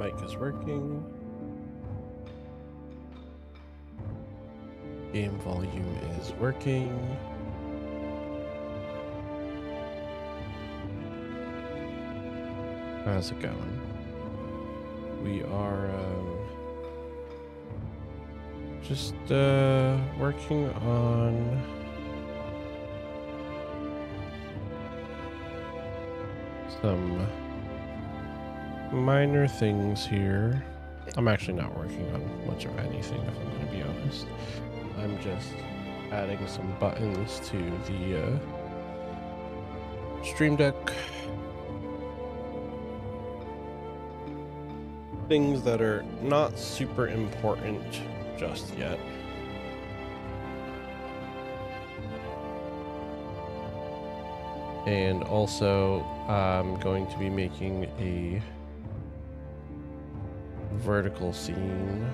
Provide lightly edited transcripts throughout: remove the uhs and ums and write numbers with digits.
Mic is working. Game volume is working. How's it going? We are just working on some minor things here. I'm actually not working on much of anything, if I'm going to be honest. I'm just adding some buttons to the Stream Deck. Things that are not super important just yet. And also, I'm going to be making a vertical scene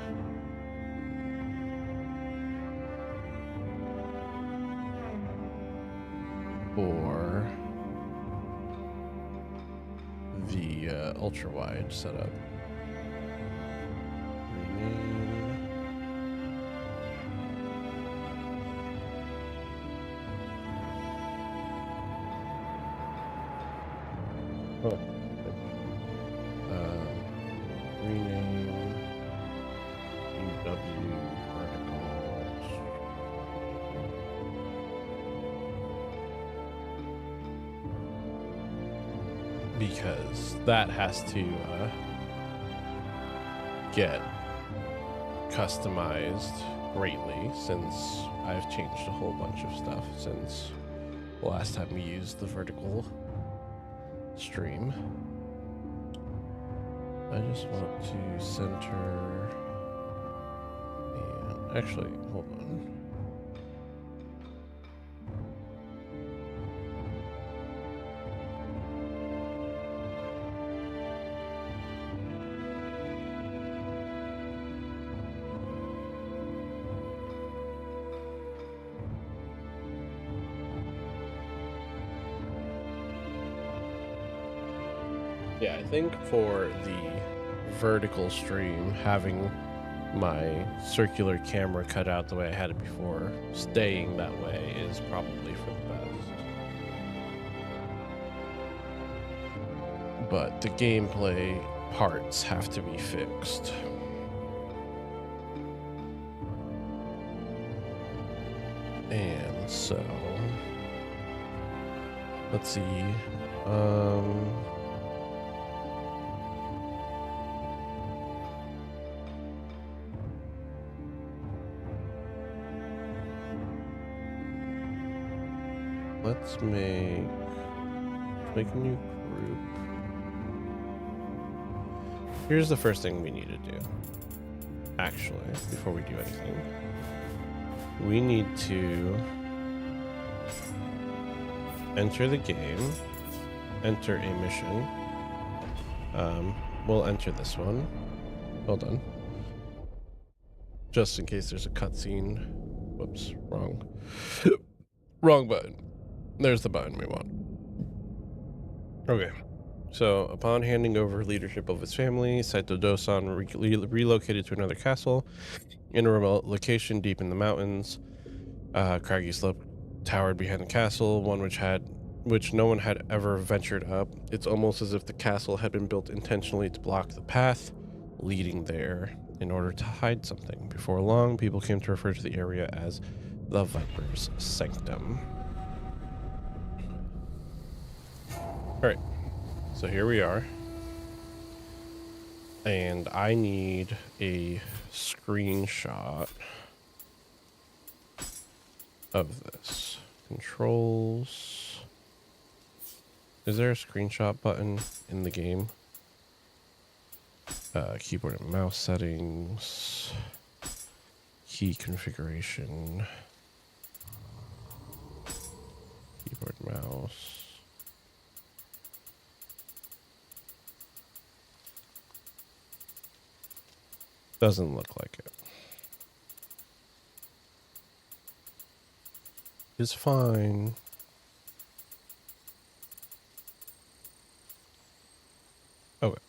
for the ultra wide setup. Rename UW verticals. Because that has to get customized greatly, since I've changed a whole bunch of stuff since the last time we used the vertical stream. I just want to center, and actually, hold on. Yeah, I think for the vertical stream, having my circular camera cut out the way I had it before, staying that way, is probably for the best. But the gameplay parts have to be fixed. And so, let's see. Let's make a new group. Here's the first thing we need to do. Actually, before we do anything, we need to enter the game, enter a mission. We'll enter this one. Hold on. Just in case there's a cutscene. Whoops, wrong. Wrong button. There's the button we want. Okay. So, upon handing over leadership of his family, Saito Dosan relocated to another castle in a remote location deep in the mountains. Craggy slope towered behind the castle, one which no one had ever ventured up. It's almost as if the castle had been built intentionally to block the path leading there in order to hide something. Before long, people came to refer to the area as the Viper's Sanctum. Alright, so here we are. And I need a screenshot of this. Controls. Is there a screenshot button in the game? Keyboard and mouse settings. Key configuration. Keyboard, mouse. Doesn't look like it. It's fine. Okay.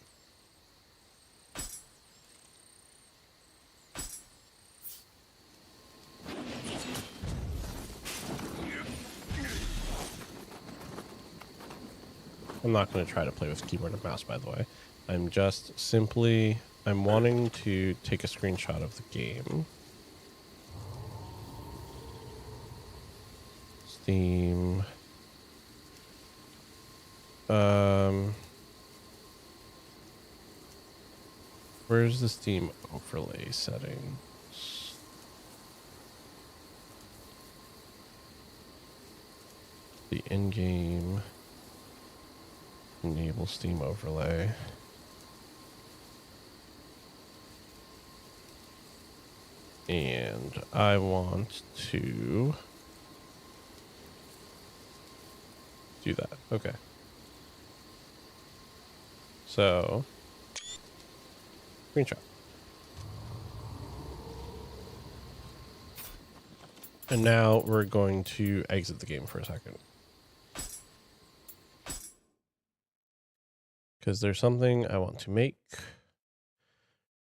I'm not going to try to play with keyboard and mouse, by the way. I'm just simply, I'm wanting to take a screenshot of the game. Steam. Where's the Steam overlay settings? The in-game enable Steam overlay. And I want to do that. Okay. So, screenshot. And now we're going to exit the game for a second. Because there's something I want to make.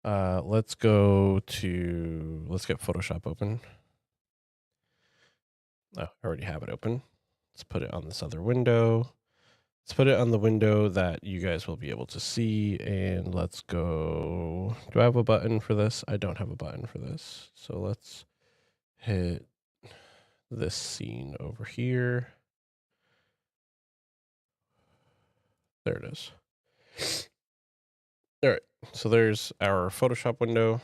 Let's get Photoshop open. Oh, I already have it open. Let's put it on this other window. Let's put it on the window that you guys will be able to see. And let's go. Do I have a button for this? I don't have a button for this. So let's hit this scene over here. There it is. All right. So there's our Photoshop window.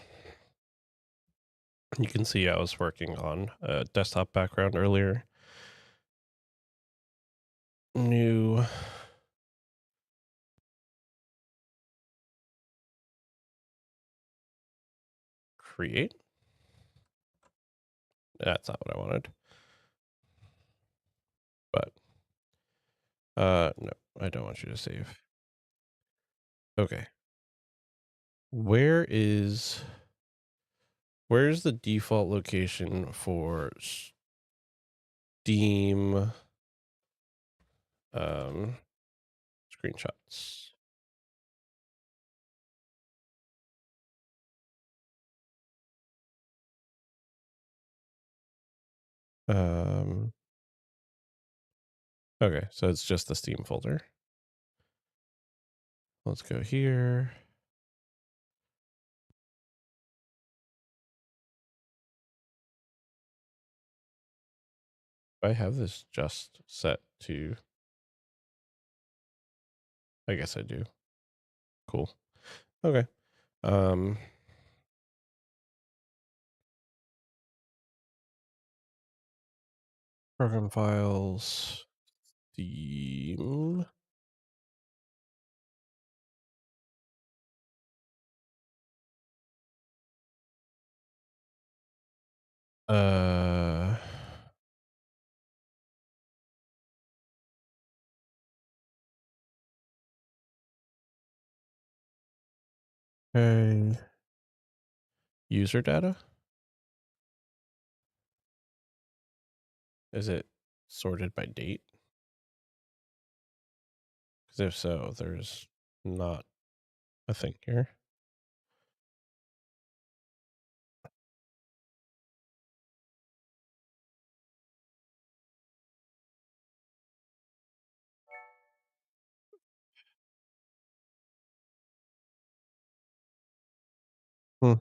You can see I was working on a desktop background earlier. New. Create. That's not what I wanted. But no, I don't want you to save. Okay. Where's the default location for Steam screenshots? Okay, so it's just the Steam folder. Let's go here. I have this just set to, I guess I do. Cool. Okay. Program files, Steam. Okay. User data? Is it sorted by date? Because if so, there's not a thing here. I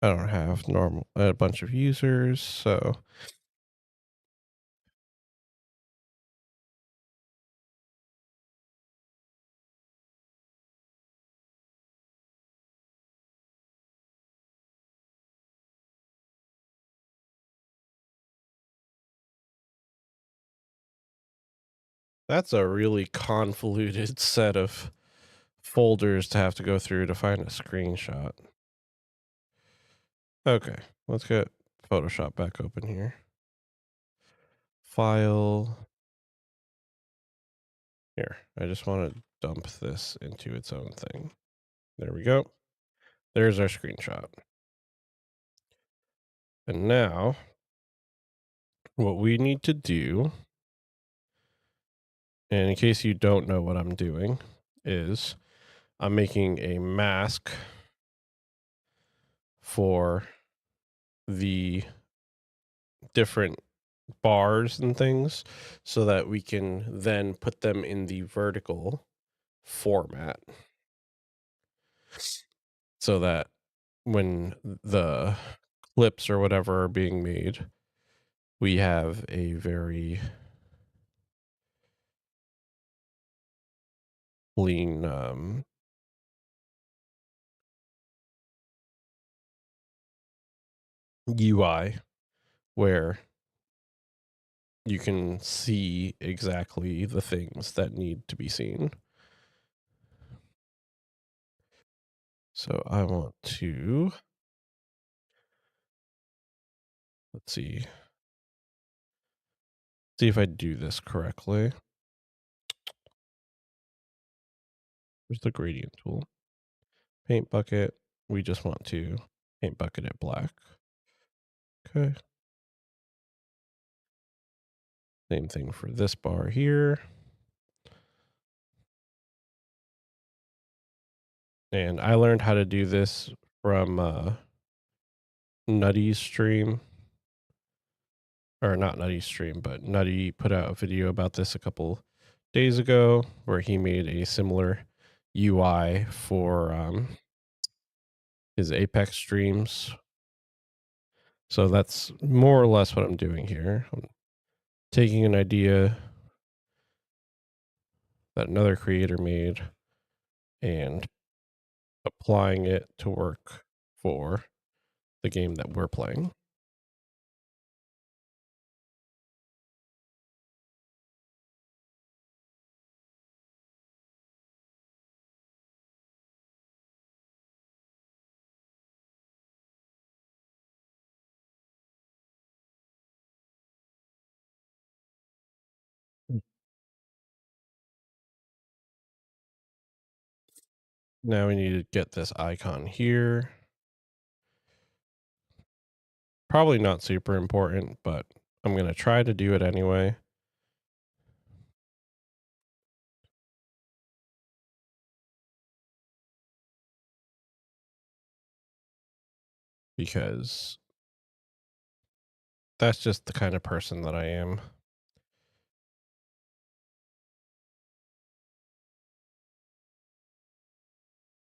don't have a bunch of users, so that's a really convoluted set of folders to have to go through to find a screenshot. Okay, let's get Photoshop back open here. File. Here, I just want to dump this into its own thing. There we go. There's our screenshot. And now, what we need to do, and in case you don't know what I'm doing, is I'm making a mask for the different bars and things so that we can then put them in the vertical format so that when the clips or whatever are being made, we have a very clean UI where you can see exactly the things that need to be seen. So I want to, let's see if I do this correctly. Where's the gradient tool? Paint bucket. We just want to paint bucket it black. Okay. Same thing for this bar here. And I learned how to do this from Nutty's stream. Or not Nutty's stream, but Nutty put out a video about this a couple days ago where he made a similar UI for his Apex streams. So that's more or less what I'm doing here. I'm taking an idea that another creator made and applying it to work for the game that we're playing. Now we need to get this icon here. Probably not super important, but I'm going to try to do it anyway. Because that's just the kind of person that I am.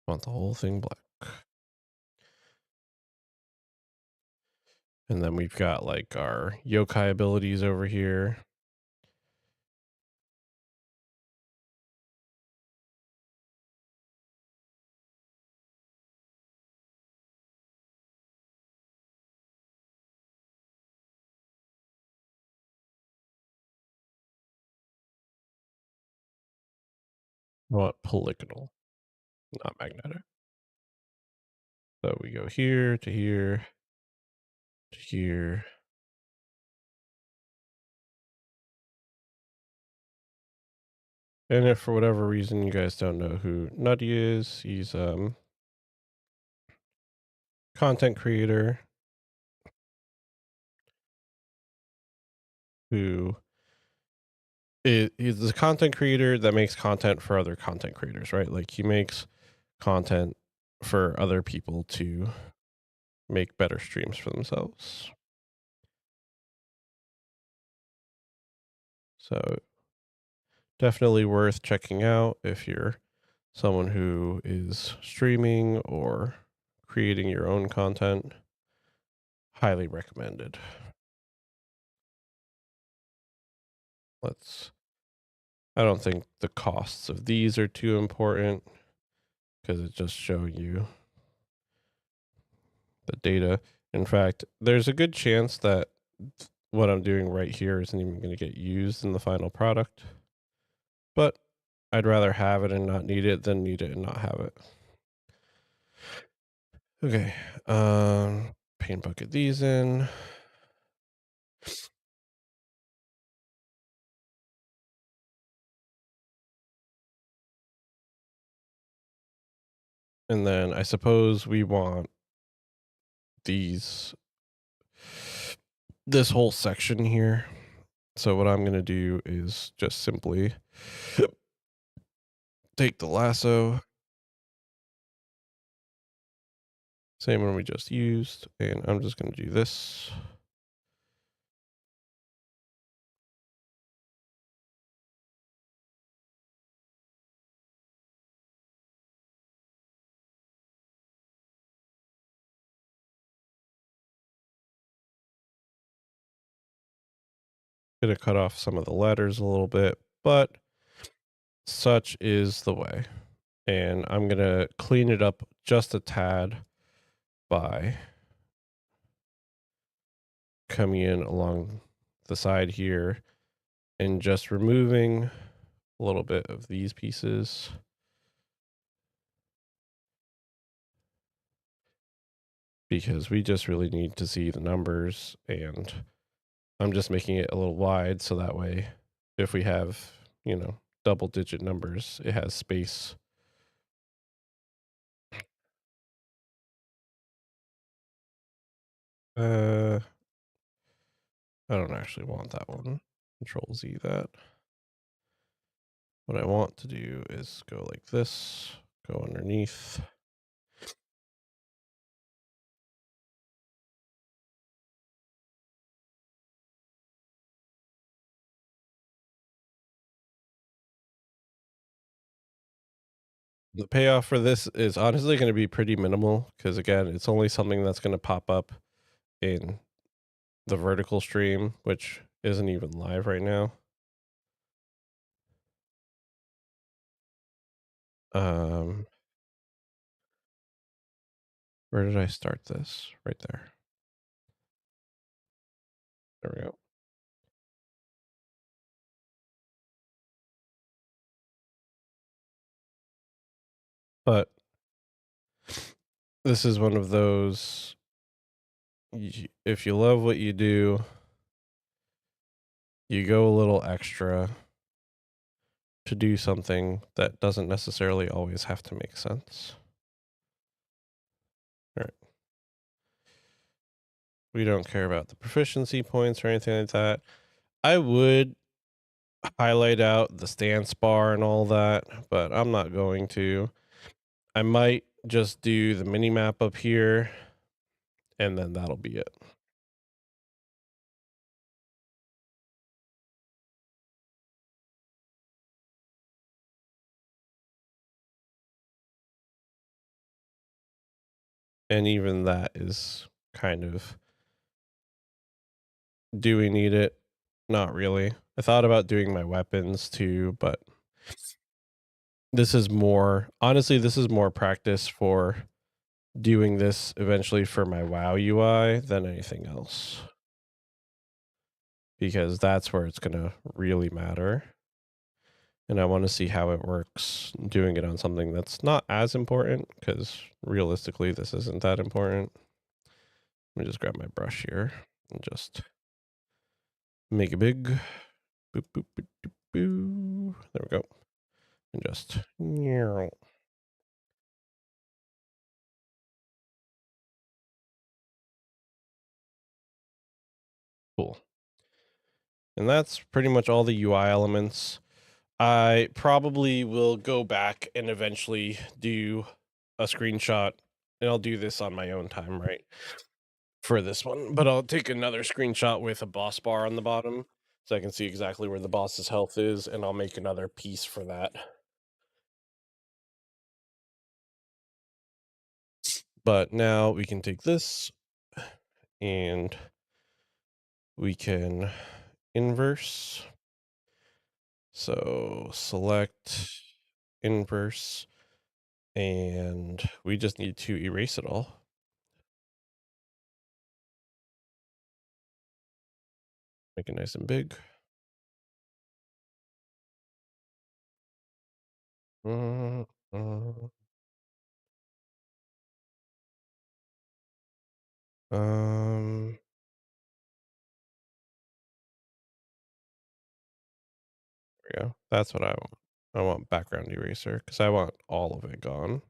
Want the whole thing black. And then we've got like our yokai abilities over here. I want polygonal, not magnetic. So we go here to here to here. And if for whatever reason you guys don't know who Nutty is, he's content creator who he's a content creator that makes content for other content creators, right? Like he makes content for other people to make better streams for themselves. So definitely worth checking out if you're someone who is streaming or creating your own content. Highly recommended. I don't think the costs of these are too important because it's just showing you the data. In fact, there's a good chance that what I'm doing right here isn't even going to get used in the final product. But I'd rather have it and not need it than need it and not have it. Okay. Paint bucket these in. And then I suppose we want these this whole section here. So what I'm going to do is just simply take the lasso, same one we just used, and I'm just going to do this. Gonna cut off some of the letters a little bit, but such is the way. And I'm gonna clean it up just a tad by coming in along the side here and just removing a little bit of these pieces because we just really need to see the numbers, and I'm just making it a little wide so that way if we have, double digit numbers, it has space. Uh I don't actually want that one. Control Z that. What I want to do is go like this, go underneath. The payoff for this is honestly going to be pretty minimal because, again, it's only something that's going to pop up in the vertical stream, which isn't even live right now. Um, where did I start this? Right there. There we go. But this is one of those, if you love what you do, you go a little extra to do something that doesn't necessarily always have to make sense. All right. We don't care about the proficiency points or anything like that. I would highlight out the stance bar and all that, but I'm not going to. I might just do the mini map up here and then that'll be it. And even that is kind of, do we need it? Not really. I thought about doing my weapons too, but this is more, honestly, this is more practice for doing this eventually for my WoW UI than anything else, because that's where it's going to really matter. And I want to see how it works doing it on something that's not as important, because realistically, this isn't that important. Let me just grab my brush here and just make it big. Boop, boop, boop, boop, boo. There we go. And just, cool. And that's pretty much all the UI elements. I probably will go back and eventually do a screenshot, and I'll do this on my own time, right? For this one, but I'll take another screenshot with a boss bar on the bottom so I can see exactly where the boss's health is, and I'll make another piece for that. But now we can take this and we can inverse. So select inverse, and we just need to erase it all. Make it nice and big. Mm, mm, Um, there we go. That's what I want. I want background eraser because I want all of it gone.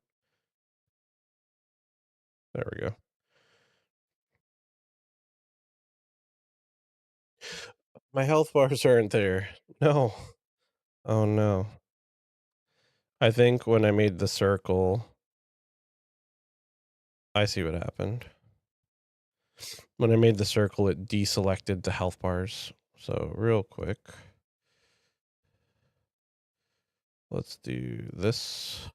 There we go. My health bars aren't there. No. Oh no. I think when I made the circle, I see what happened. When I made the circle, it deselected the health bars. So real quick, let's do this.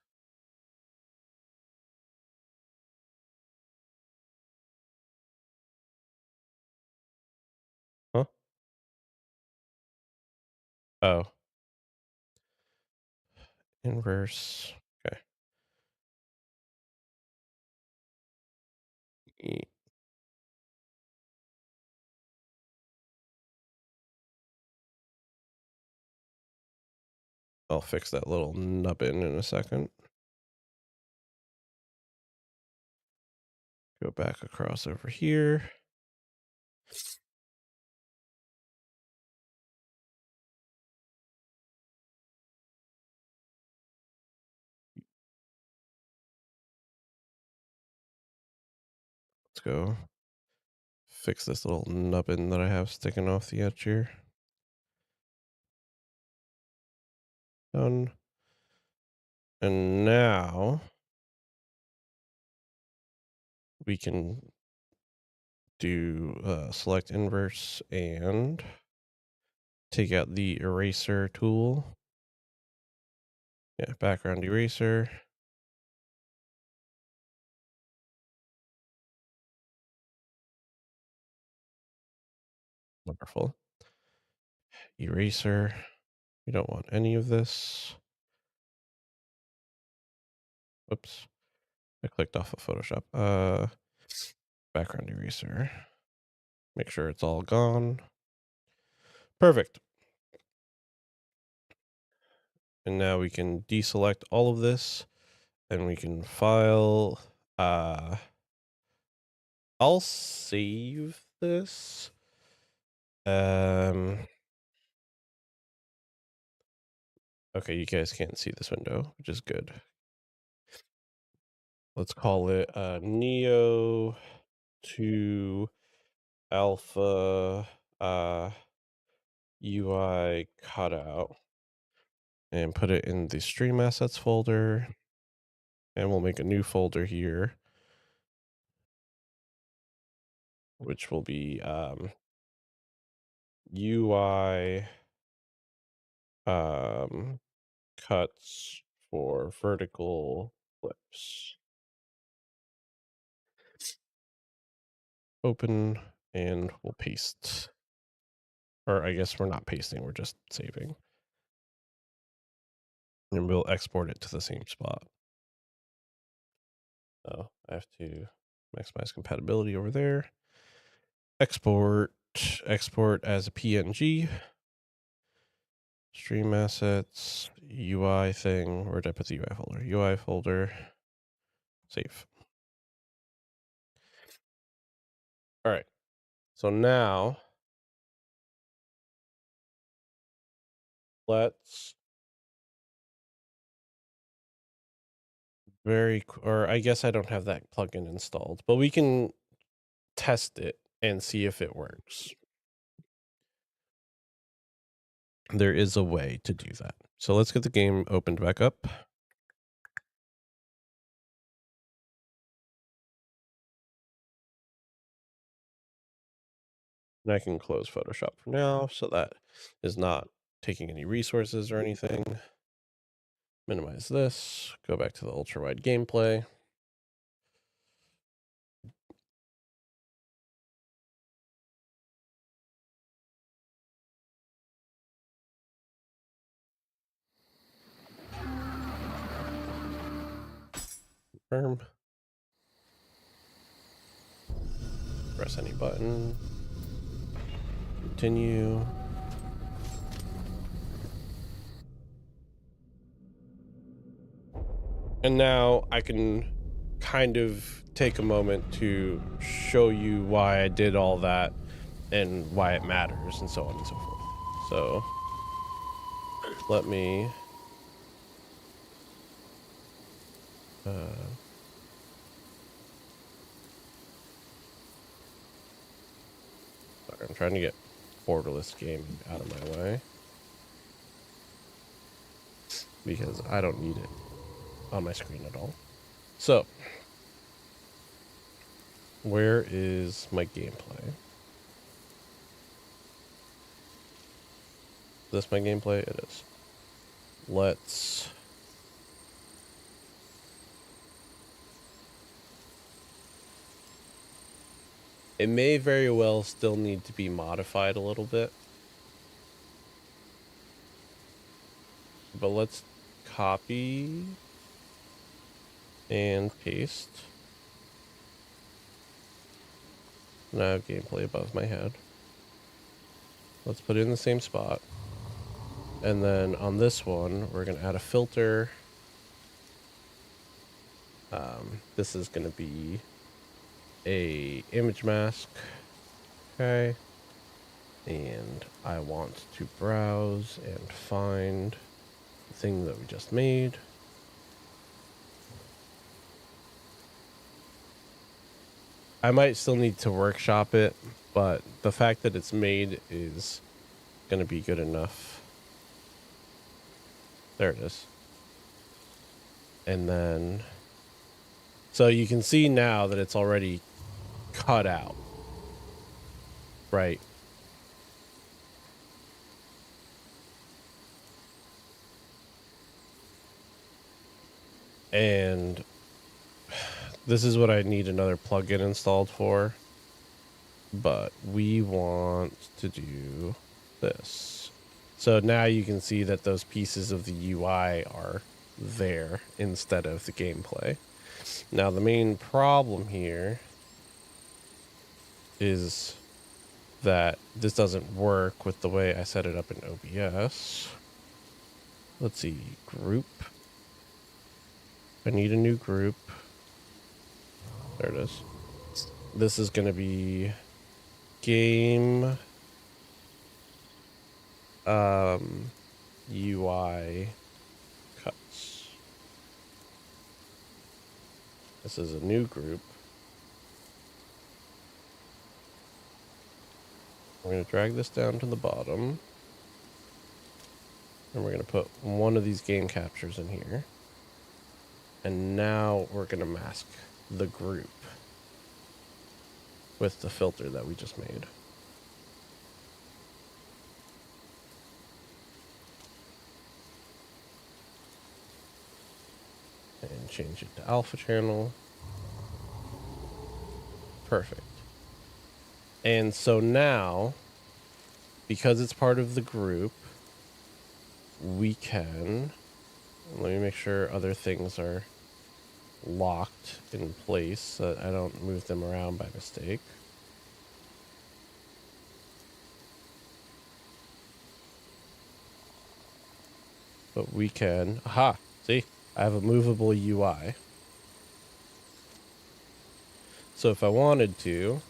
Huh? Oh. Inverse. Okay. I'll fix that little nubbin in a second. Go back across over here. Let's go fix this little nubbin that I have sticking off the edge here. Done. And now we can do select inverse and take out the eraser tool. Yeah, background eraser. Wonderful. Eraser. We don't want any of this. Oops. I clicked off of Photoshop. Background eraser. Make sure it's all gone. Perfect. And now we can deselect all of this and we can file. I'll save this. Okay, you guys can't see this window, which is good. Let's call it Nioh to Alpha UI cutout and put it in the stream assets folder. And we'll make a new folder here, which will be UI cuts for vertical clips. Open, and we'll paste. Or I guess we're not pasting, we're just saving. And we'll export it to the same spot. Oh, I have to maximize compatibility over there. Export as a PNG. Stream assets, UI thing. Where did I put the UI folder? UI folder. Save. All right. So now let's or I guess I don't have that plugin installed, but we can test it and see if it works. There is a way to do that. So let's get the game opened back up. And I can close Photoshop for now, so that is not taking any resources or anything. Minimize this, go back to the ultra wide gameplay. Confirm. Press any button. Continue. And now I can kind of take a moment to show you why I did all that and why it matters and so on and so forth. So let me sorry, I'm trying to get borderless gaming out of my way because I don't need it on my screen at all. So where is my gameplay? Is this my gameplay? It is. Let's it may very well still need to be modified a little bit. but let's copy and paste. Now I have gameplay above my head. Let's put it in the same spot. And then on this one, we're going to add a filter. This is going to be a image mask. Okay. And I want to browse and find the thing that we just made. I might still need to workshop it, but the fact that it's made is going to be good enough. There it is. And then, so you can see now that it's already cut out, right? And this is what I need another plugin installed for, but we want to do this. So now you can see that those pieces of the UI are there instead of the gameplay. Now the main problem here is that this doesn't work with the way I set it up in OBS. Let's see, group. I need a new group. There it is. This is going to be game UI cuts. This is a new group. We're going to drag this down to the bottom. And we're going to put one of these game captures in here. And now we're going to mask the group with the filter that we just made. And change it to alpha channel. Perfect. And so now, because it's part of the group, we can, let me make sure other things are locked in place so that I don't move them around by mistake. But we can, aha, see, I have a movable UI. So if I wanted to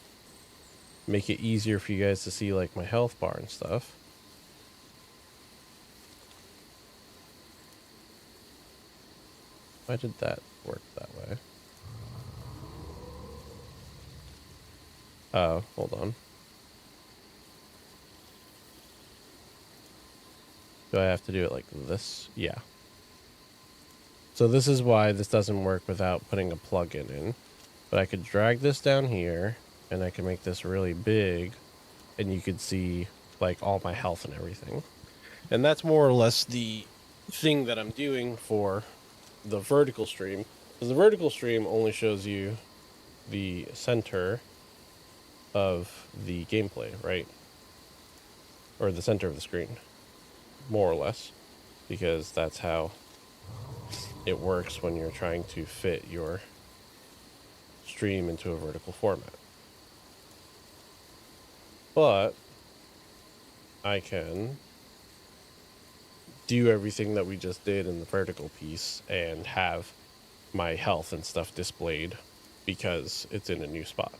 make it easier for you guys to see like my health bar and stuff, why did that work that way? Oh, hold on. Do I have to do it like this? Yeah. So this is why this doesn't work without putting a plugin in. But I could drag this down here, and I can make this really big, and you could see like all my health and everything. And that's more or less the thing that I'm doing for the vertical stream. Because the vertical stream only shows you the center of the gameplay, right? Or the center of the screen, more or less, because that's how it works when you're trying to fit your stream into a vertical format. But I can do everything that we just did in the vertical piece and have my health and stuff displayed because it's in a new spot.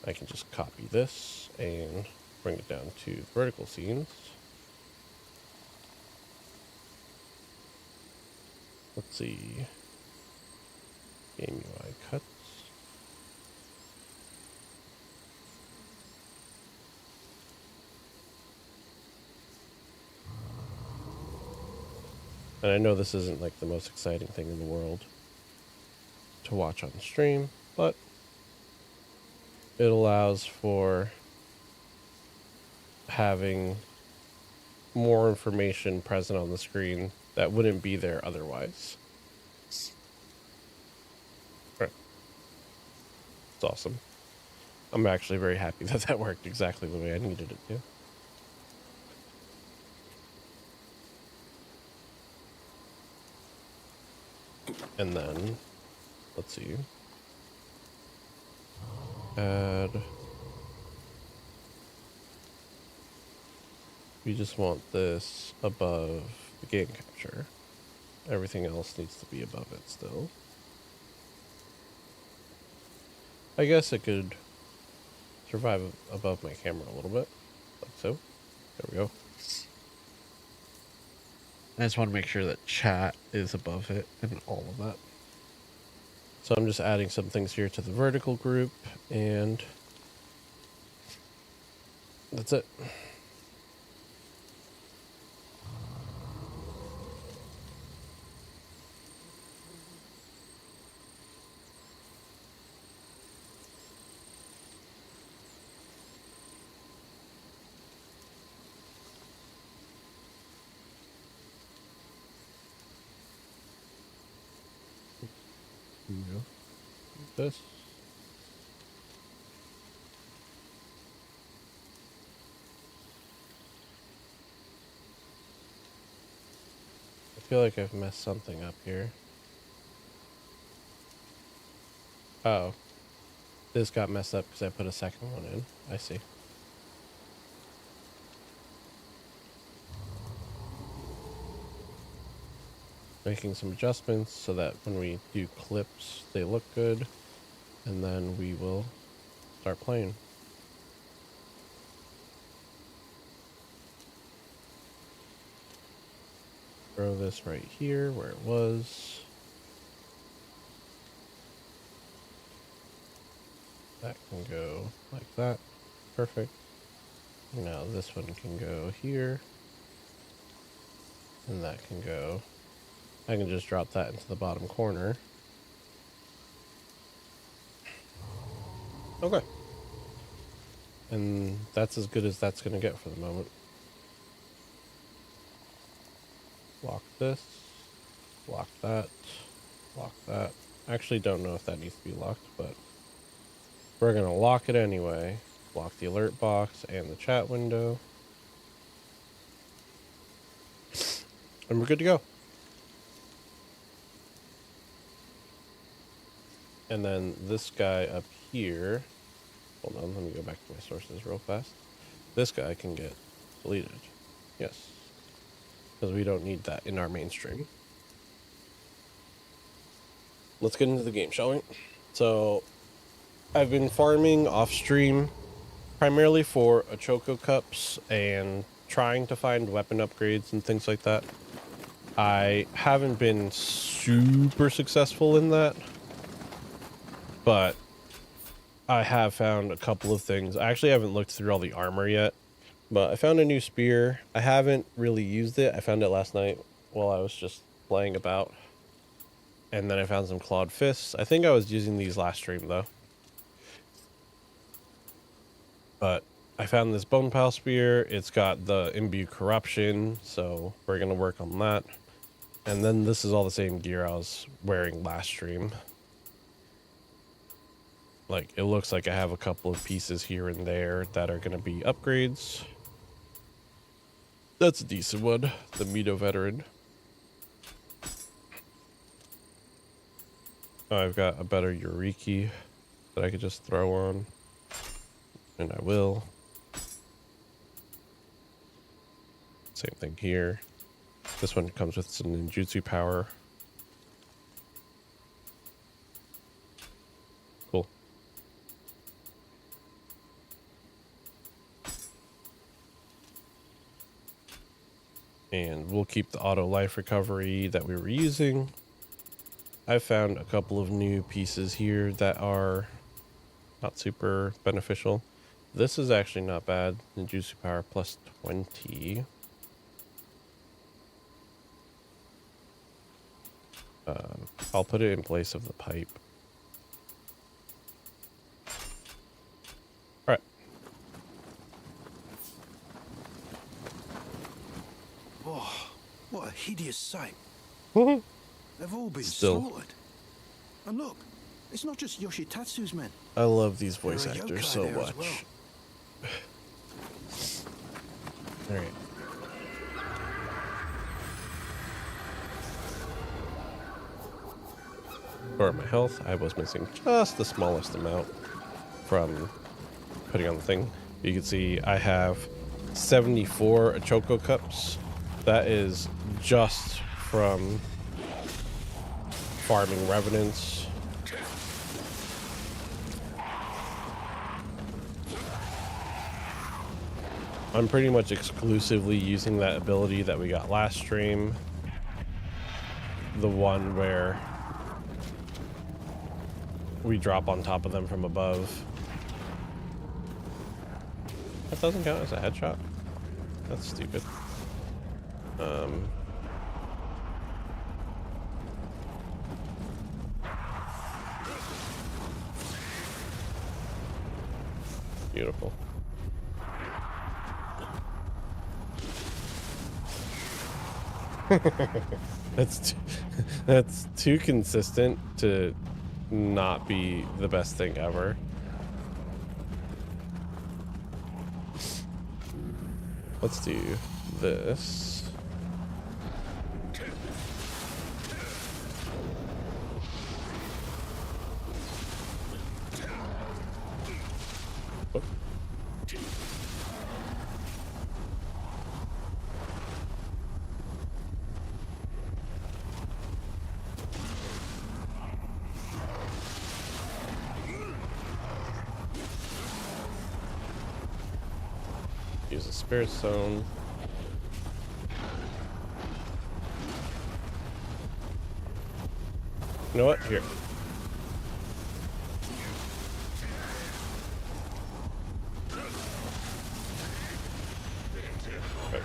I can just copy this and bring it down to the vertical scenes. Let's see. Game UI cuts. And I know this isn't like the most exciting thing in the world to watch on stream, but it allows for having more information present on the screen that wouldn't be there otherwise. Right. It's awesome. I'm actually very happy that that worked exactly the way I needed it to. And then, let's see. Add. We just want this above the game capture. Everything else needs to be above it still. I guess it could survive above my camera a little bit, like so. There we go. I just want to make sure that chat is above it and all of that. So I'm just adding some things here to the vertical group, and that's it. This. I feel like I've messed something up here. Oh. This got messed up because I put a second one in. I see. Making some adjustments so that when we do clips, they look good. And then we will start playing. Throw this right here where it was. That can go like that. Perfect. Now this one can go here. And that can go. I can just drop that into the bottom corner. Okay. And that's as good as that's going to get for the moment. Lock this. Lock that. Lock that. I actually don't know if that needs to be locked, but we're going to lock it anyway. Lock the alert box and the chat window. And we're good to go. And then this guy up here, hold on, let me go back to my sources real fast. This guy can get deleted. Yes. Because we don't need that in our mainstream. Let's get into the game, shall we? So, I've been farming off stream primarily for Choco Cups and trying to find weapon upgrades and things like that. I haven't been super successful in that, but I have found a couple of things. I actually haven't looked through all the armor yet, but I found a new spear. I haven't really used it. I found it last night while I was just playing about. And then I found some clawed fists. I think I was using these last stream though. But I found this bone pile spear. It's got the imbue corruption, so we're gonna work on that. And then this is all the same gear I was wearing last stream. Like, it looks like I have a couple of pieces here and there that are gonna be upgrades. That's a decent one, the Nioh veteran. I've got a better Eureki that I could just throw on. And I will. Same thing here. This one comes with some ninjutsu power. Cool. And we'll keep the auto life recovery that we were using. I found a couple of new pieces here that are not super beneficial. This is actually not bad. Ninjutsu power plus 20. I'll put it in place of the pipe. All right. Oh, what a hideous sight. Woohoo. They've all been Still. slaughtered. And look, it's not just Yoshitatsu's men. I love these voice There are actors yokai so there as much. well. All right. or my health. I was missing just the smallest amount from putting on the thing. You can see I have 74 Choco Cups. That is just from farming Revenants. I'm pretty much exclusively using that ability that we got last stream. The one where we drop on top of them from above. That doesn't count as a headshot. That's stupid. Beautiful. That's too consistent to not be the best thing ever. Let's do this. Whoop. Use a spirit zone. You know what? Here. Okay.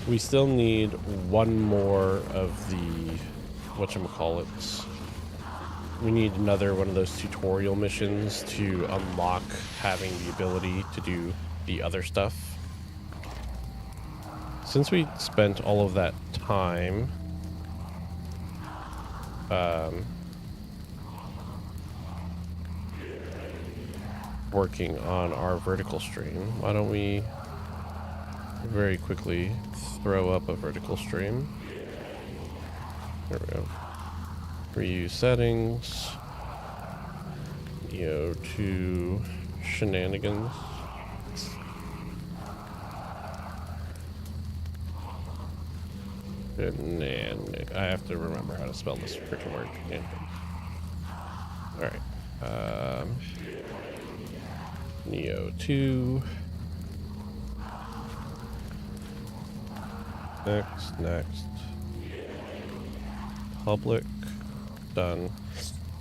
We still need one more of the whatchamacallits. We need another one of those tutorial missions to unlock having the ability to do the other stuff. Since we spent all of that time working on our vertical stream, why don't we very quickly throw up a vertical stream? There we go. Reuse settings. Nioh to shenanigans. I have to remember how to spell this freaking word. Yeah. Alright. Nioh 2. Next. Public. Done.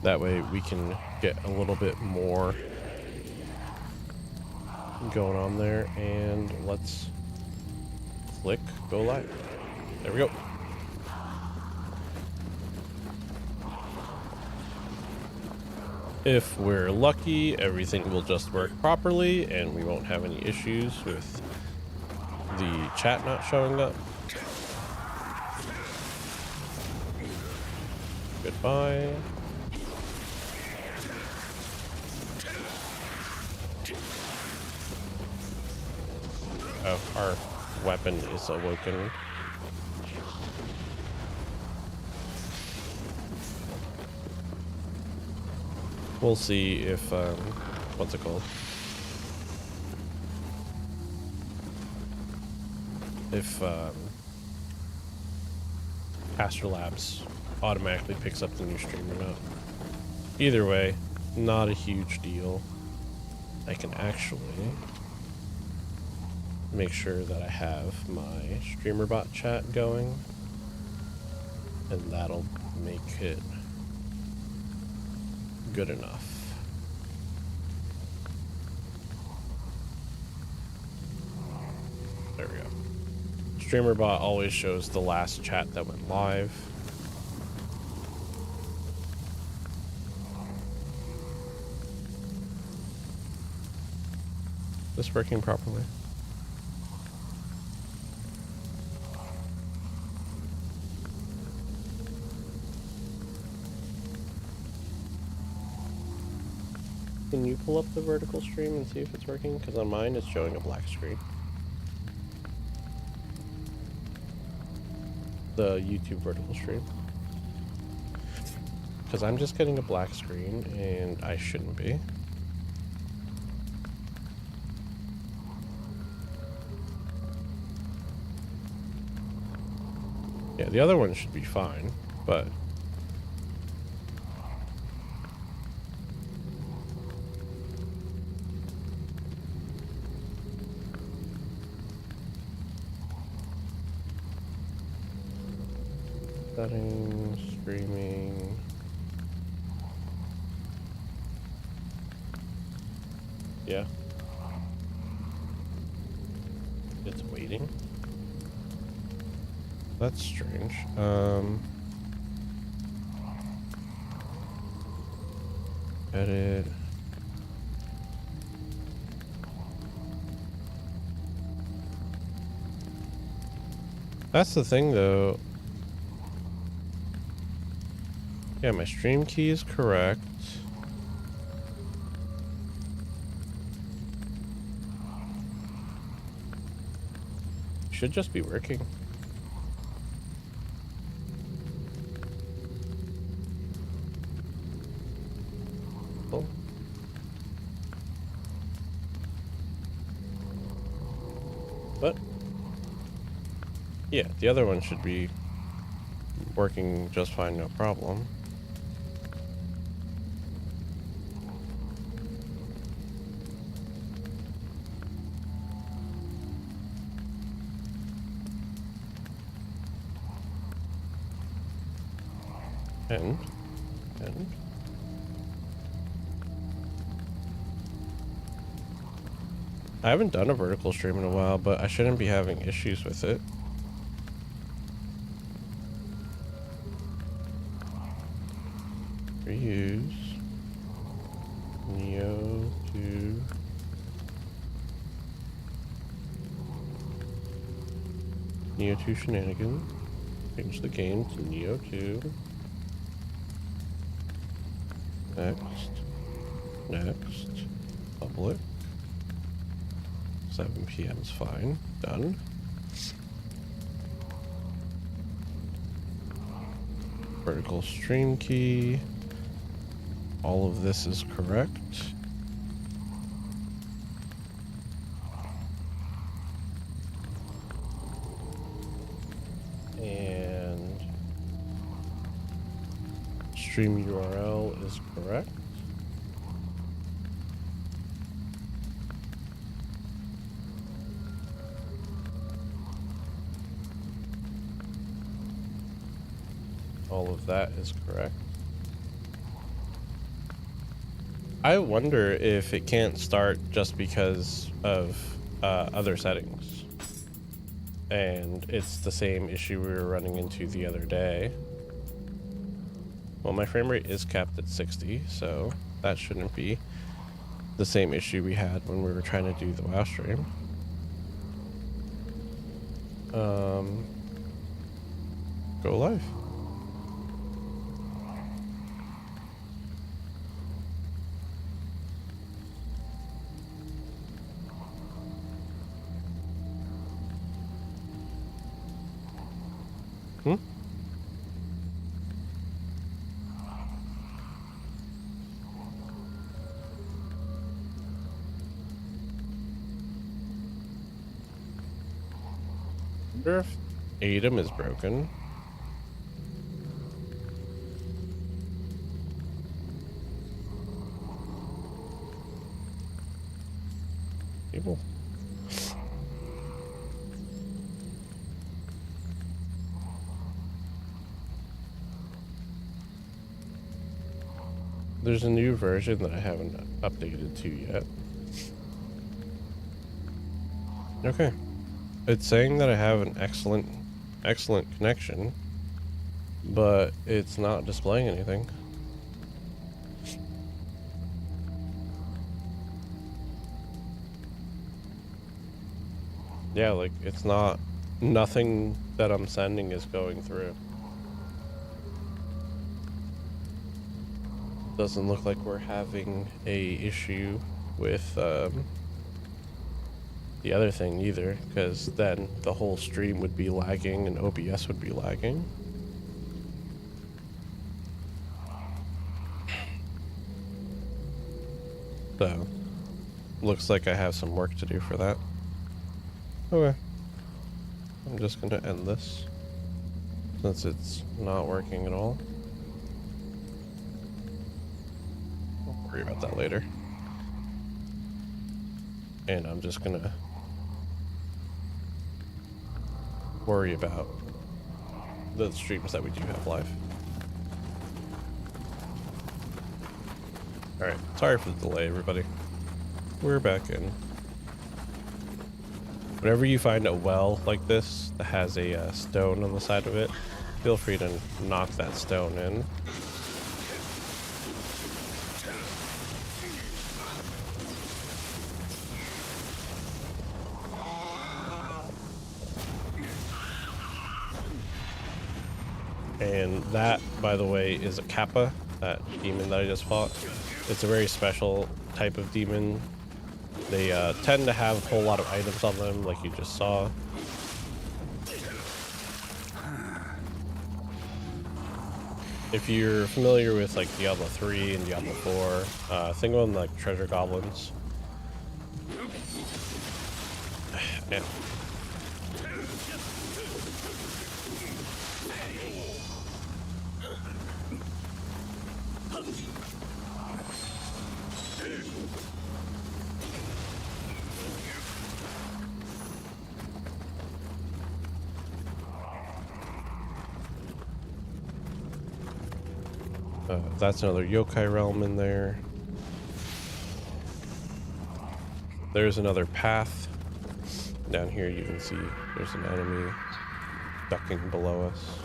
That way we can get a little bit more going on there. And let's click go live. There we go. If we're lucky, everything will just work properly and we won't have any issues with the chat not showing up. Goodbye. Oh, our weapon is awoken. We'll see if, what's it called? If, Astrolabs automatically picks up the new stream or not. Either way, not a huge deal. I can actually make sure that I have my streamer bot chat going, and that'll make it good enough. There we go. Streamer bot always shows the last chat that went live. Is this working properly? Can you pull up the vertical stream and see if it's working? Because on mine it's showing a black screen. The YouTube vertical stream. Because I'm just getting a black screen and I shouldn't be. Yeah, the other one should be fine, but... Settings, streaming... Yeah. It's waiting. That's strange. Edit. That's the thing though. Yeah, my stream key is correct. Should just be working. Cool. But yeah, the other one should be working just fine, no problem. And I haven't done a vertical stream in a while, but I shouldn't be having issues with it. Reuse Nioh to Nioh 2 shenanigans. Change the game to Nioh 2. Next, public. 7 p.m. is fine. Done. Vertical stream key. All of this is correct. And stream URL is correct. All of that is correct. I wonder if it can't start just because of other settings. And it's the same issue we were running into the other day. Well, my frame rate is capped at 60, so that shouldn't be the same issue we had when we were trying to do the WoW stream. Go live. Wonder if Adam is broken. People. There's a new version that I haven't updated to yet. Okay. It's saying that I have an excellent connection, but it's not displaying anything. Yeah, like it's not, nothing that I'm sending is going through. Doesn't look like we're having a issue with the other thing either, because then the whole stream would be lagging and OBS would be lagging. So, looks like I have some work to do for that. Okay. I'm just gonna end this, since it's not working at all. We'll worry about that later. And I'm just gonna worry about the streams that we do have live. Alright, sorry for the delay, everybody. We're back in. Whenever you find a well like this that has a stone on the side of it, feel free to knock that stone in. And that, by the way, is a Kappa, that demon that I just fought. It's a very special type of demon. They tend to have a whole lot of items on them, like you just saw. If you're familiar with like Diablo 3 and Diablo 4, think of them like treasure goblins. Yeah. That's another yokai realm in there. There's another path. Down here you can see there's an enemy ducking below us.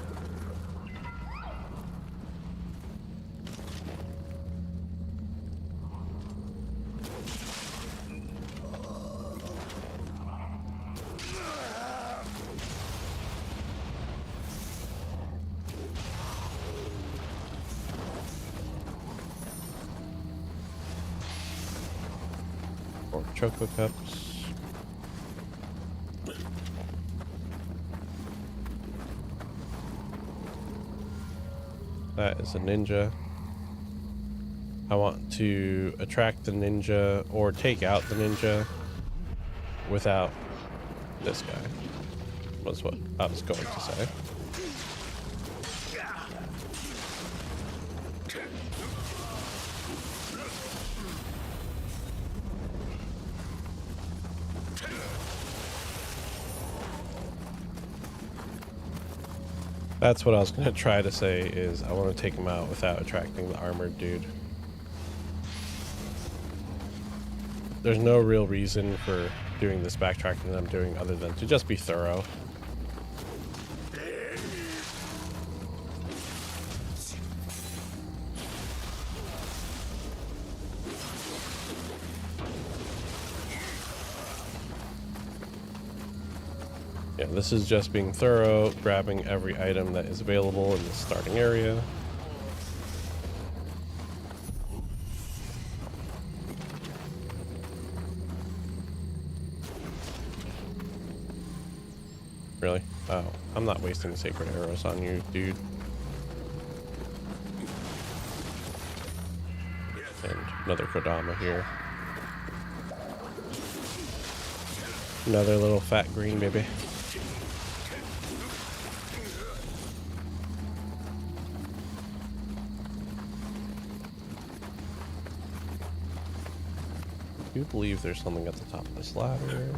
Or choco cups. That is a ninja. I want to attract the ninja or take out the ninja without this guy, was what I was going to say. That's what I was going to try to say, is I want to take him out without attracting the armored dude. There's no real reason for doing this backtracking that I'm doing other than to just be thorough. Yeah, this is just being thorough, grabbing every item that is available in the starting area. Really? Oh, I'm not wasting sacred arrows on you, dude. And another Kodama here. Another little fat green baby. I do believe there's something at the top of this ladder.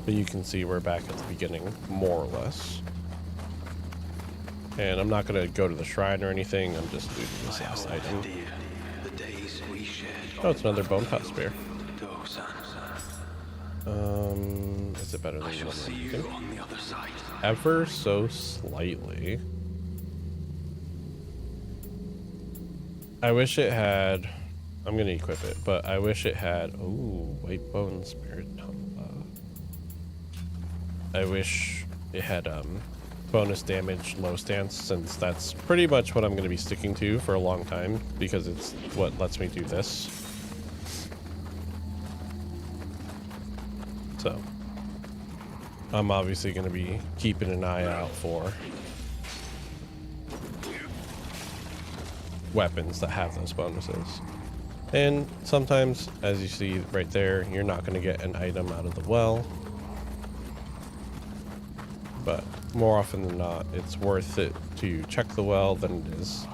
But you can see we're back at the beginning, more or less. And I'm not going to go to the shrine or anything, I'm just looting this last item. Oh, it's another bone pot spear. Is it better than the one? Ever so slightly. I wish it had, I'm gonna equip it, but I wish it had, ooh, white bone spirit tumba. I wish it had bonus damage low stance, since that's pretty much what I'm going to be sticking to for a long time, because it's what lets me do this. So I'm obviously going to be keeping an eye out for weapons that have those bonuses. And sometimes, as you see right there, you're not going to get an item out of the well, but more often than not, it's worth it to check the well than it is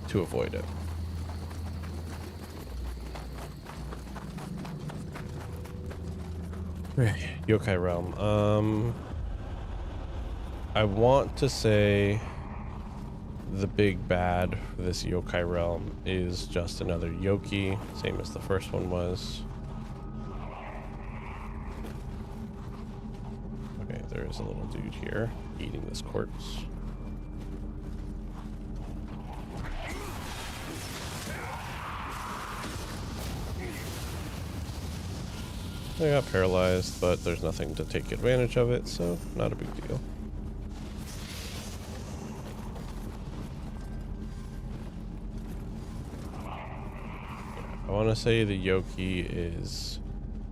to avoid it. Yokai Realm. I want to say the big bad for this Yokai Realm is just another Yoki, same as the first one was. Okay, there is a little dude here eating this corpse. I got paralyzed, but there's nothing to take advantage of it, so not a big deal. I want to say the Yoki is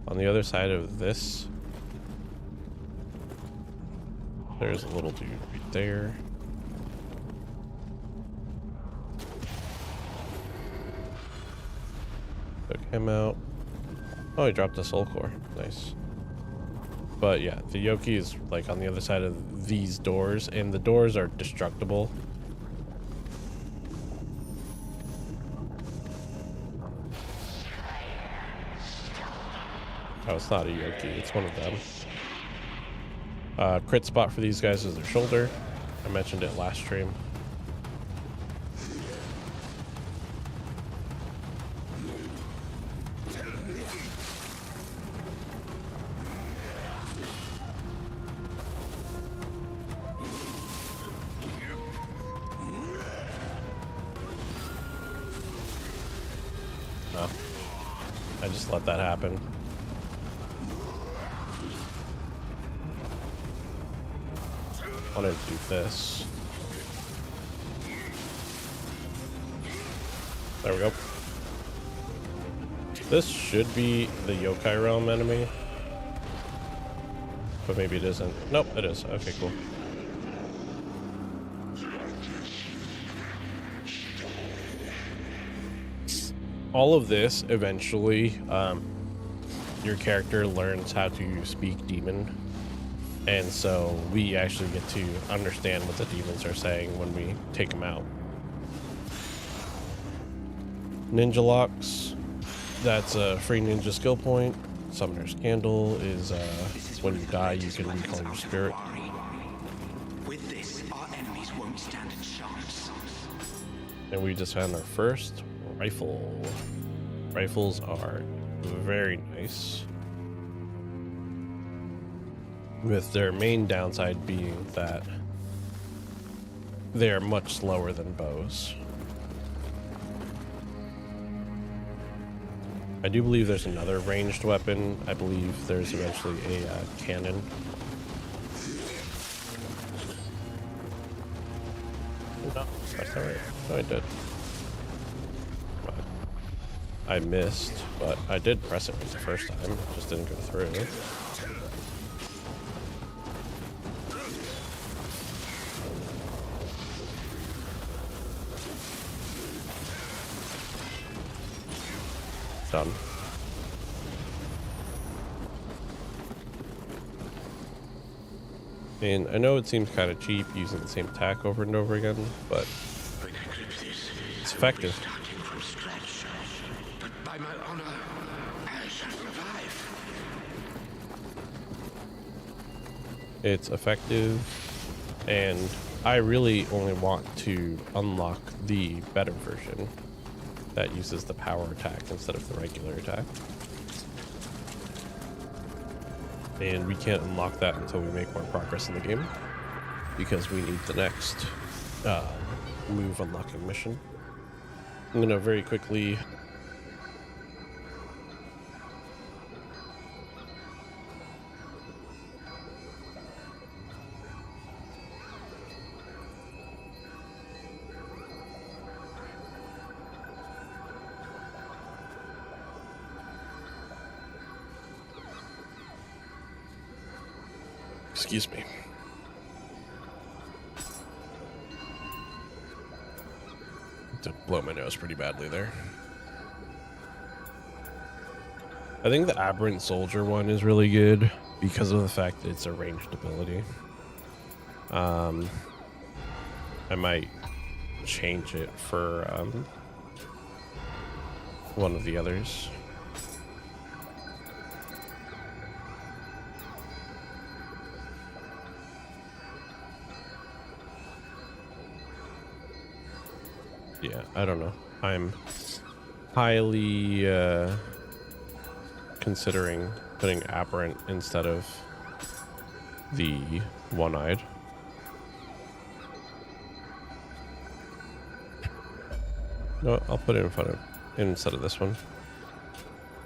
on the other side of this. There's a little dude right there. Took him out. Oh, he dropped a soul core. Nice. But yeah, the Yoki is like on the other side of these doors, and the doors are destructible. Oh, it's not a Yoki, it's one of them. Crit spot for these guys is their shoulder. I mentioned it last stream. No, I just let that happen. I wanted to do this. There we go. This should be the Yokai Realm enemy, but maybe it isn't. Nope, it is. Okay, cool. All of this, eventually, your character learns how to speak demon, and so we actually get to understand what the demons are saying when we take them out. Ninja locks, that's a free ninja skill point. Summoner's Candle is when you die you can recall your spirit. With this, our enemies won't stand a chance. And we just found our first rifle. Rifles are very nice, with their main downside being that they are much slower than bows. I do believe there's another ranged weapon. I believe there's eventually a cannon. No, that's not right. No, I did. I missed, but I did press it right the first time. It just didn't go through. Done. And I know it seems kind of cheap using the same attack over and over again, but it's effective. Starting from scratch, but by my honor, I shall survive. It's effective, and I really only want to unlock the better version that uses the power attack instead of the regular attack. And we can't unlock that until we make more progress in the game, because we need the next move unlocking mission. I'm gonna very quickly Excuse me. To blow my nose pretty badly there. I think the Aberrant Soldier one is really good because of the fact that it's a ranged ability. I might change it for one of the others. Yeah, I don't know. I'm highly considering putting Aberrant instead of the One-Eyed. No, I'll put it in front of instead of this one,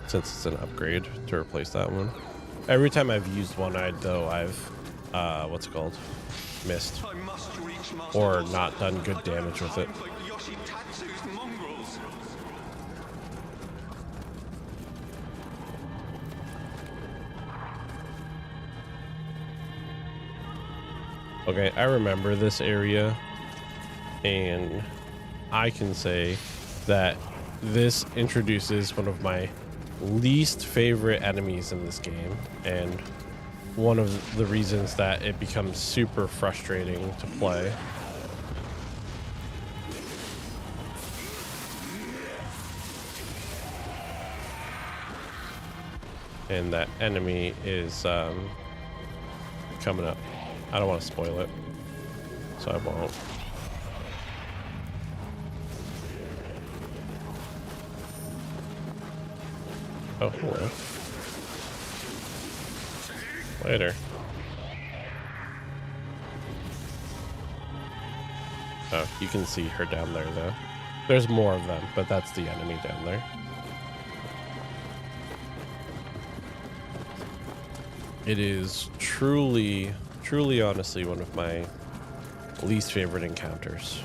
since it's an upgrade to replace that one. Every time I've used One-Eyed, though, I've what's it called? Missed or not done good damage with it. Okay, I remember this area, and I can say that this introduces one of my least favorite enemies in this game, and one of the reasons that it becomes super frustrating to play. And that enemy is coming up. I don't want to spoil it, so I won't. Oh, hello. Later. Oh, you can see her down there, though. There's more of them, but that's the enemy down there. It is truly, honestly, one of my least favorite encounters.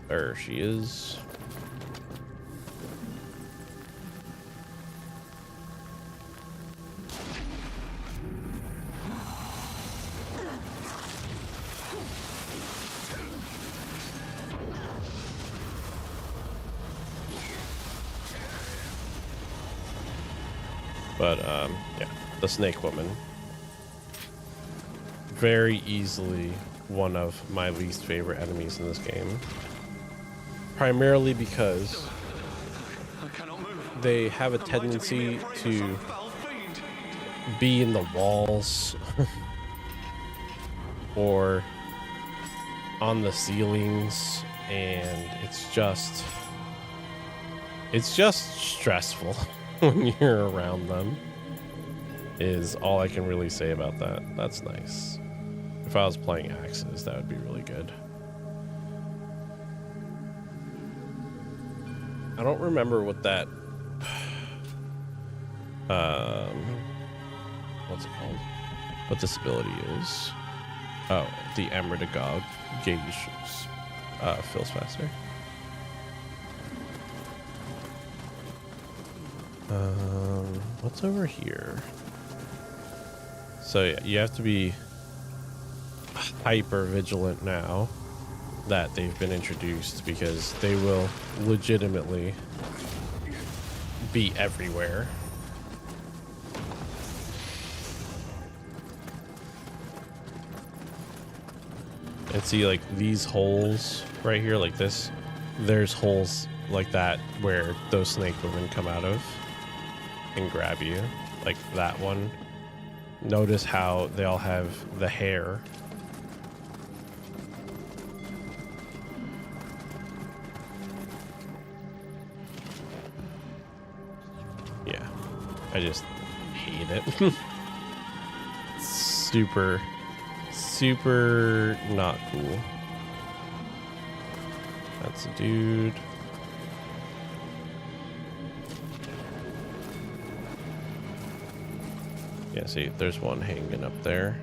There she is. But yeah, the snake woman, very easily one of my least favorite enemies in this game, primarily because they have a tendency to be in the walls or on the ceilings, and it's just stressful when you're around them, is all I can really say about that. That's nice. If I was playing axes, that would be really good. I don't remember what that what's it called? What this ability is. Oh, the Emerdagog gauge fills faster. What's over here? So yeah, you have to be hyper vigilant now that they've been introduced, because they will legitimately be everywhere. And see, like, these holes right here, like this, there's holes like that where those snake women come out of and grab you, like that one. Notice how they all have the hair. Yeah, I just hate it. Super not cool. That's a dude. Yeah, see, there's one hanging up there.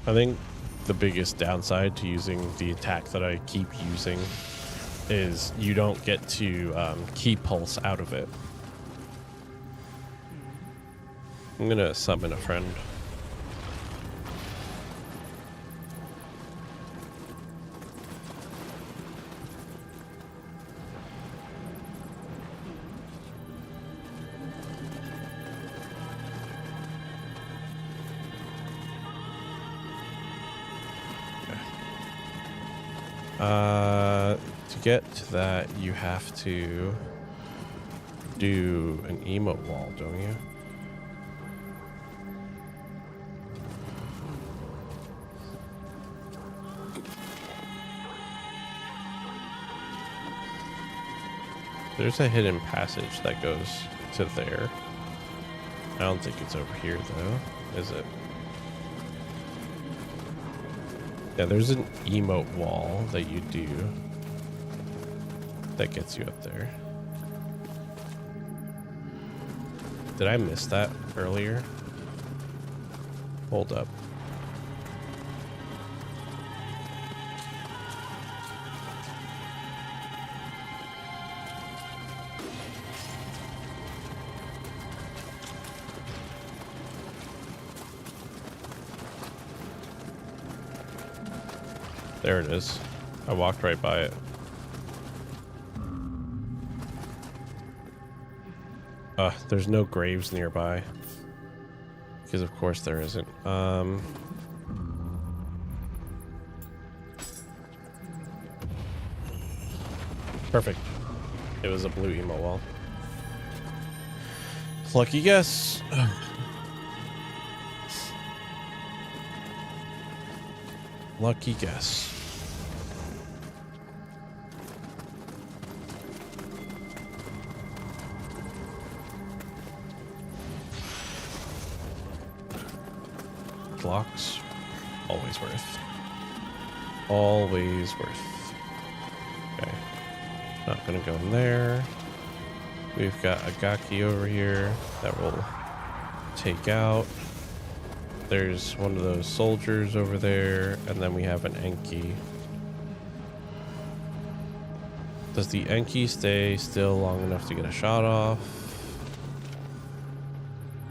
I think the biggest downside to using the attack that I keep using is you don't get to keep pulse out of it. I'm gonna summon a friend. To get to that, you have to do an emote wall, don't you? There's a hidden passage that goes to there. I don't think it's over here, though, is it? Yeah, there's an emote wall that you do that gets you up there. Did I miss that earlier? Hold up. There it is. I walked right by it. There's no graves nearby. Because of course there isn't. Perfect. It was a blue emo wall. Lucky guess. Lucky guess. Blocks, always worth. Always worth. Okay. Not gonna go in there. We've got a Gaki over here that we'll take out. There's one of those soldiers over there, and then we have an Enki. Does the Enki stay still long enough to get a shot off?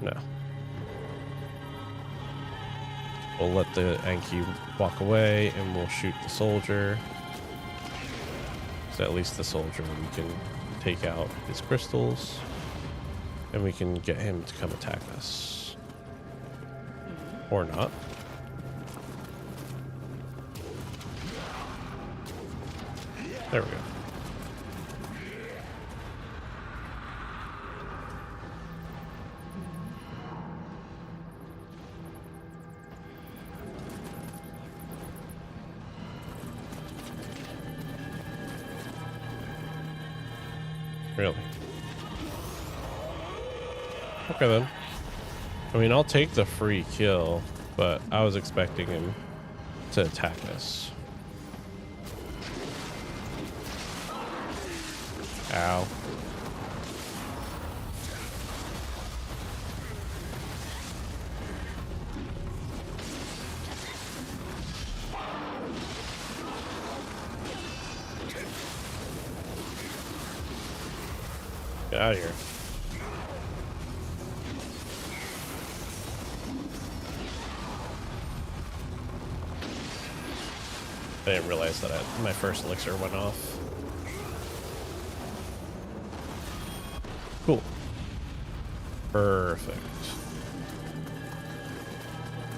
No. We'll let the Enki walk away, and we'll shoot the soldier. So at least the soldier, we can take out his crystals, and we can get him to come attack us. Or not. There we go. Really? Okay then. I mean, I'll take the free kill, but I was expecting him to attack us. Ow. Get out of here. I didn't realize that my first elixir went off. Cool. Perfect.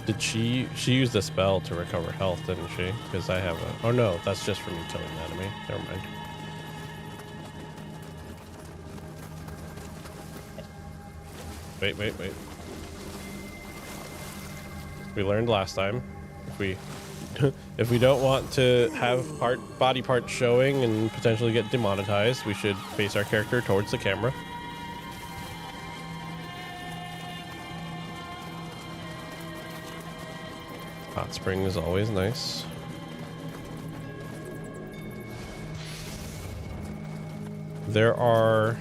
Did she used a spell to recover health, didn't she? Because I have a... Oh no, that's just for me killing the enemy. Never mind. Wait. We learned last time. If we don't want to have body parts showing and potentially get demonetized, we should face our character towards the camera. Hot spring is always nice. There are...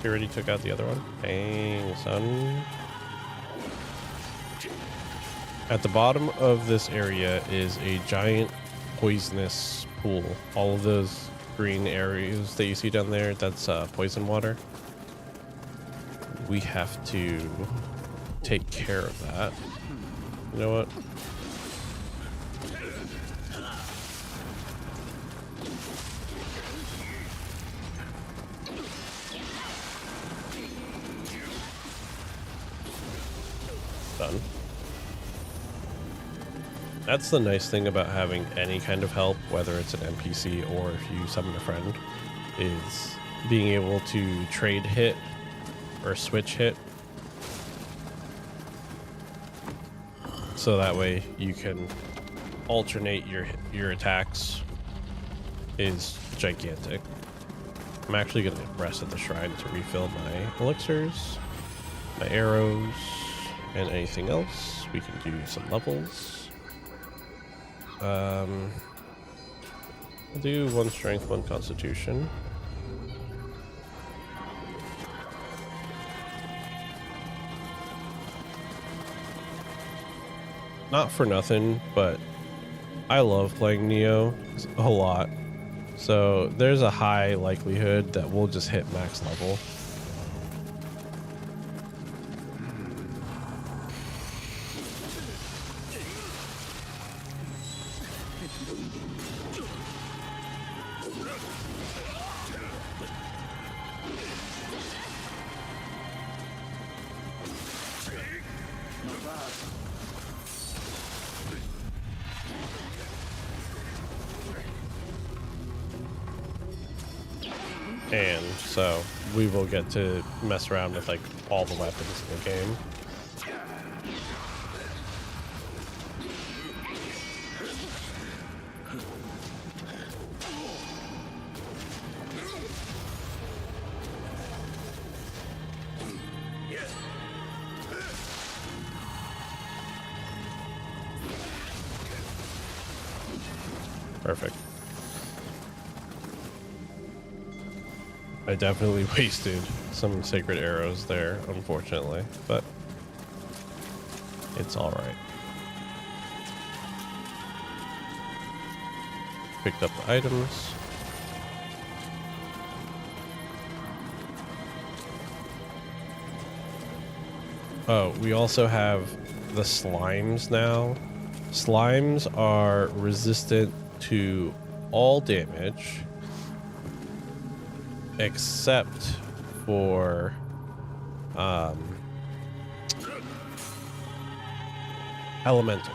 You already took out the other one? Dang, son. At the bottom of this area is a giant poisonous pool. All of those green areas that you see down there, that's poison water. We have to take care of that. You know what? Done. That's the nice thing about having any kind of help, whether it's an NPC or if you summon a friend, is being able to trade hit or switch hit. So that way you can alternate your attacks is gigantic. I'm actually going to rest at the shrine to refill my elixirs, my arrows, and anything else. We can do some levels. I'll do 1 strength, 1 constitution. Not for nothing, but I love playing Nioh a lot. So there's a high likelihood that we'll just hit max level. And so we will get to mess around with like all the weapons in the game. Perfect. I definitely wasted some sacred arrows there, unfortunately, but it's all right. Picked up the items. Oh, we also have the slimes now. Slimes are resistant to all damage except for elemental.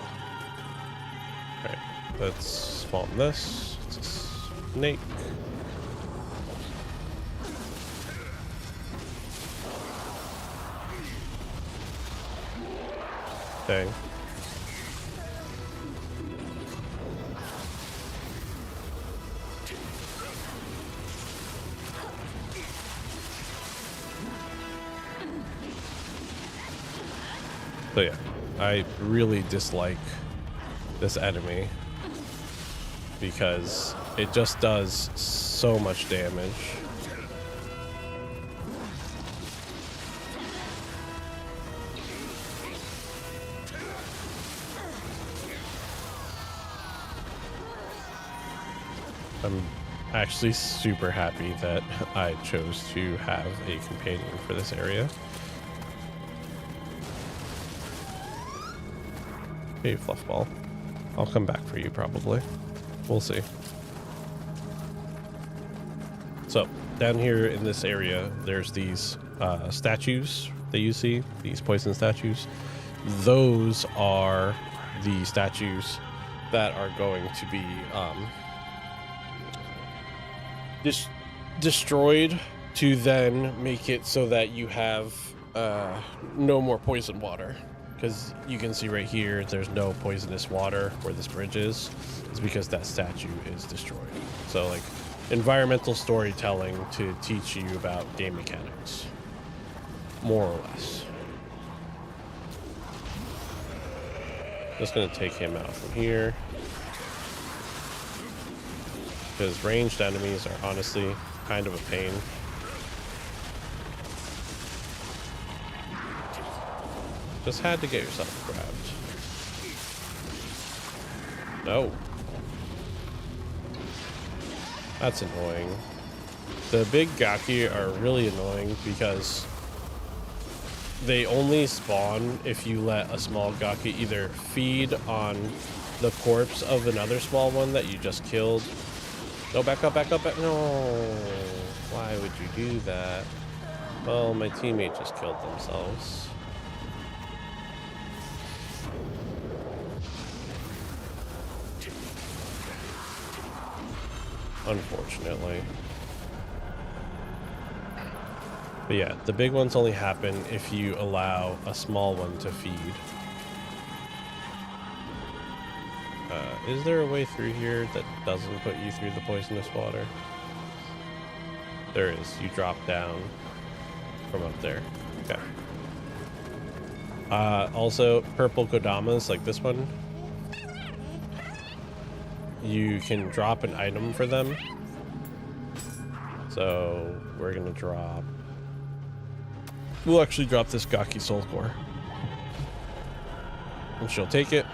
All right, let's spawn this. It's a snake. Dang. So yeah, I really dislike this enemy because it just does so much damage. I'm actually super happy that I chose to have a companion for this area. Hey, Fluffball. I'll come back for you, probably. We'll see. So, down here in this area, there's these statues that you see, these poison statues. Those are the statues that are going to be destroyed to then make it so that you have no more poison water. Because you can see right here, there's no poisonous water where this bridge is. It's because that statue is destroyed. So, like, environmental storytelling to teach you about game mechanics. More or less. Just going to take him out from here. Because ranged enemies are honestly kind of a pain. Just had to get yourself grabbed. No. That's annoying. The big Gaki are really annoying because they only spawn if you let a small Gaki either feed on the corpse of another small one that you just killed. No, back up, back up, back. No. Why would you do that? Well, my teammate just killed themselves. Unfortunately. But yeah, the big ones only happen if you allow a small one to feed. Is there a way through here that doesn't put you through the poisonous water? There is. You drop down from up there. Okay. Also, purple Kodamas like this one, you can drop an item for them. So we're gonna drop. We'll actually drop this Gaki Soul Core, and she'll take it,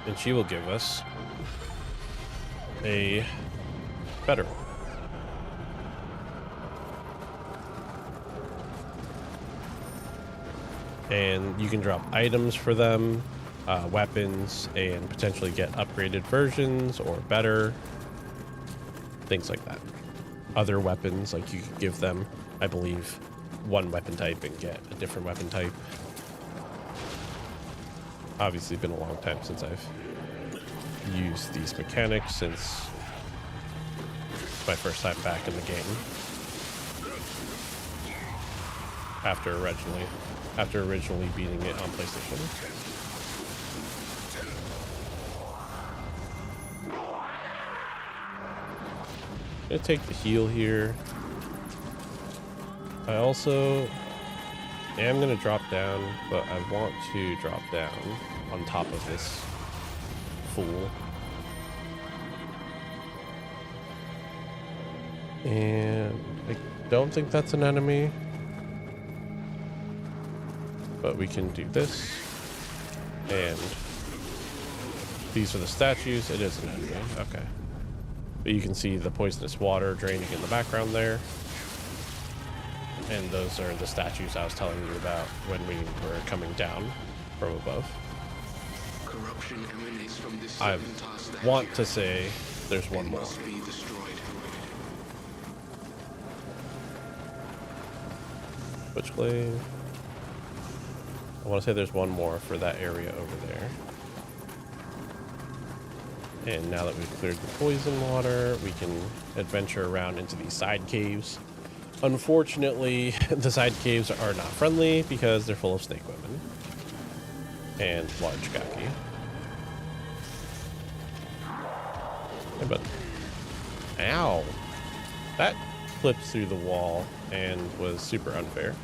and she will give us a better one. And you can drop items for them, weapons, and potentially get upgraded versions or better. Things like that. Other weapons, like you could give them, I believe, one weapon type and get a different weapon type. Obviously, it's been a long time since I've used these mechanics, since my first time back in the game. After originally beating it on PlayStation. I'm gonna take the heal here. I also am gonna drop down, but I want to drop down on top of this fool. And I don't think that's an enemy. But we can do this, and these are the statues. It is an enemy. Okay. But you can see the poisonous water draining in the background there. And those are the statues I was telling you about when we were coming down from above. Corruption emanates from this I want to say there's one more. must be destroyed. Which glaive? I want to say there's one more for that area over there. And now that we've cleared the poison water, we can adventure around into these side caves. Unfortunately, the side caves are not friendly because they're full of snake women and large Gaki. Hey, but ow, that flipped through the wall and was super unfair.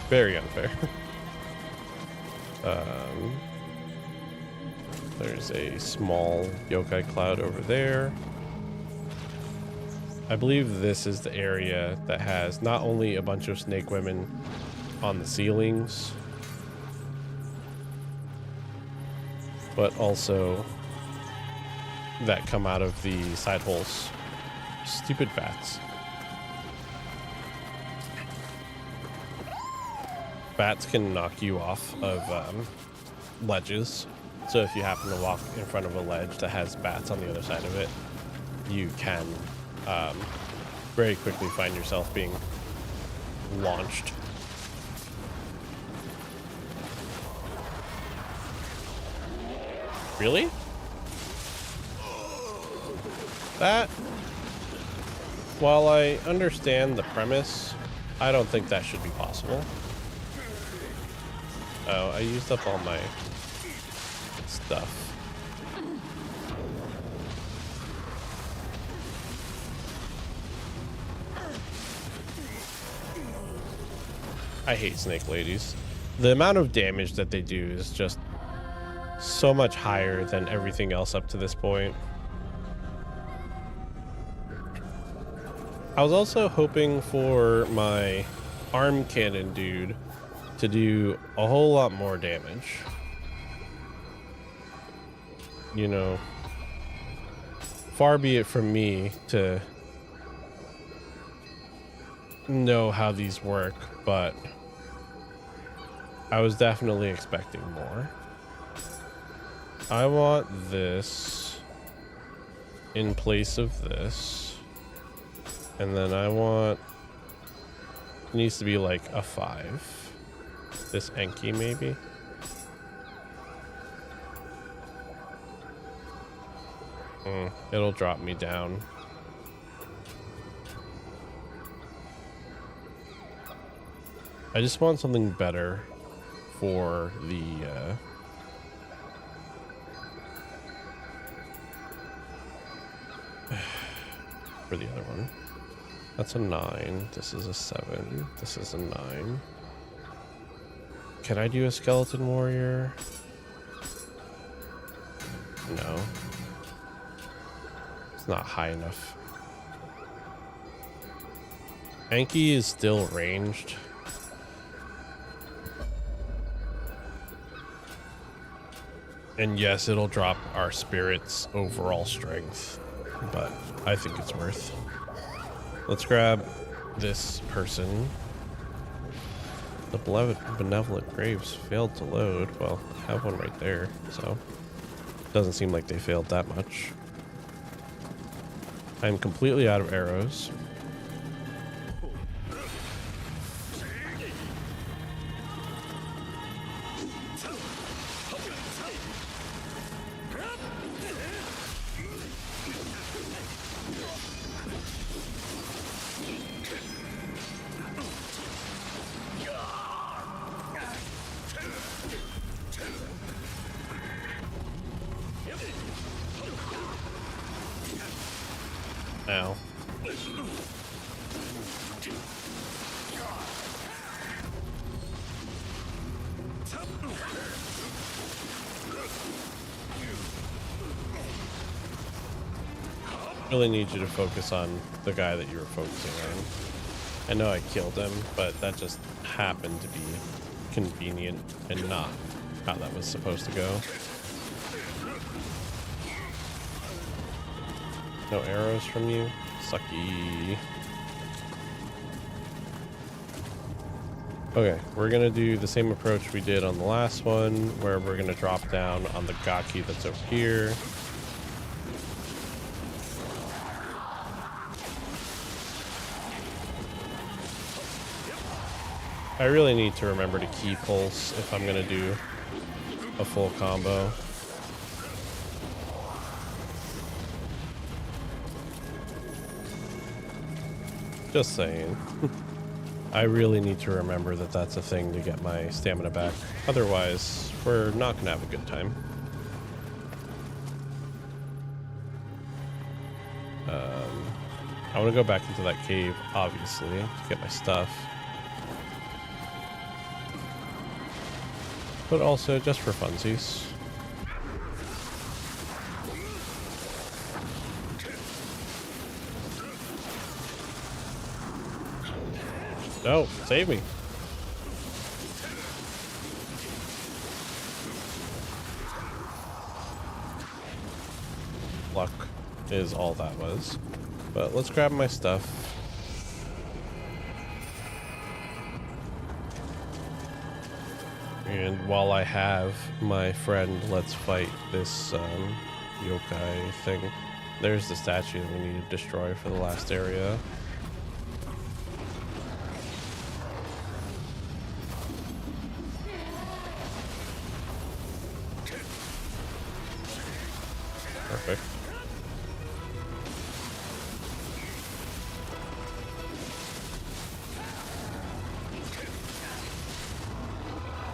Very unfair. There's a small yokai cloud over there. I believe this is the area that has not only a bunch of snake women on the ceilings, but also that come out of the side holes. Stupid bats. Bats can knock you off of ledges, so if you happen to walk in front of a ledge that has bats on the other side of it, you can very quickly find yourself being launched. Really? That, while I understand the premise, I don't think that should be possible. Oh, I used up all my stuff. I hate snake ladies. The amount of damage that they do is just so much higher than everything else up to this point. I was also hoping for my arm cannon dude to do a whole lot more damage. You know, far be it from me to know how these work, but I was definitely expecting more. I want this in place of this, and then I want, it needs to be like a 5. This Enki maybe. It'll drop me down. I just want something better for the for the other one. That's a 9. This is a 7. This is a 9. Can I do a skeleton warrior? No. It's not high enough. Enki is still ranged. And yes, it'll drop our spirit's overall strength, but I think it's worth. Let's grab this person. The benevolent graves failed to load. Well, I have one right there, so doesn't seem like they failed that much. I'm completely out of arrows. Ow. Really need you to focus on the guy that you were focusing on. I know I killed him, but that just happened to be convenient and not how that was supposed to go. No arrows from you? Sucky. Okay, we're gonna do the same approach we did on the last one, where we're gonna drop down on the Gaki that's over here. I really need to remember to key pulse if I'm gonna do a full combo. Just saying. I really need to remember that that's a thing to get my stamina back. Otherwise, we're not gonna have a good time. I want to go back into that cave, obviously, to get my stuff. But also just for funsies. No, save me. Luck is all that was. But let's grab my stuff. And while I have my friend, let's fight this yokai thing. There's the statue that we need to destroy for the last area. Perfect.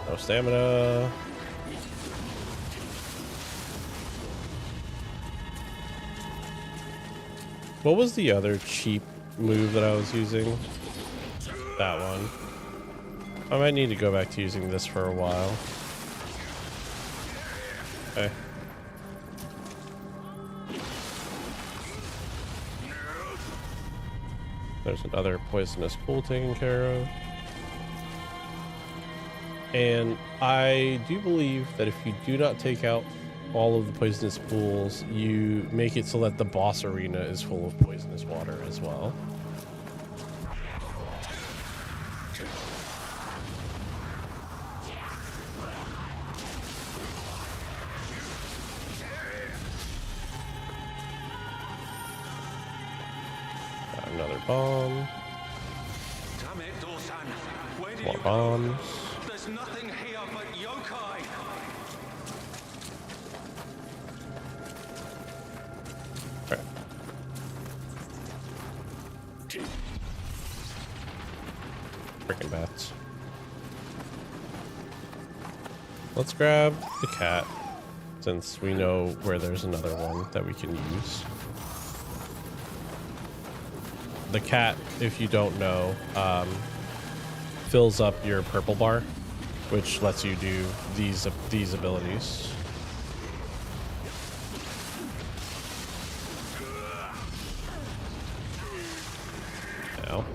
No stamina. What was the other cheap move that I was using? That one. I might need to go back to using this for a while. Okay. There's another poisonous pool taken care of. And I do believe that if you do not take out all of the poisonous pools, you make it so that the boss arena is full of poisonous water as well. Got another bomb. More bombs. There's nothing here but yokai. Right. Freaking bats. Let's grab the cat, since we know where there's another one that we can use. The cat, if you don't know, fills up your purple bar, which lets you do these abilities. Now.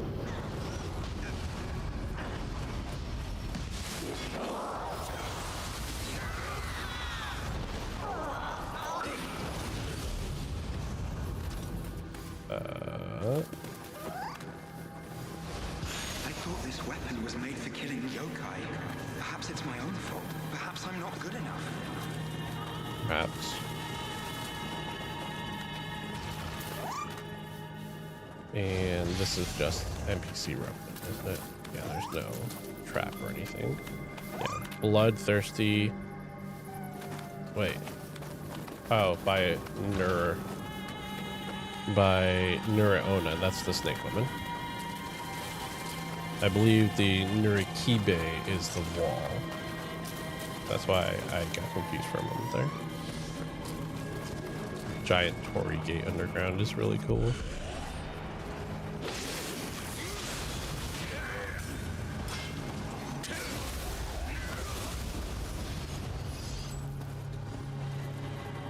I thought this weapon was made for killing yokai. Perhaps it's my own fault. Perhaps I'm not good enough. Perhaps. And this is just NPC revenue, isn't it? Yeah, there's no trap or anything. Yeah, bloodthirsty. Wait. Oh, by Nuraona. That's the snake woman. I believe the Nurikibe is the wall. That's why I got confused for a moment there. Giant Torii Gate underground is really cool.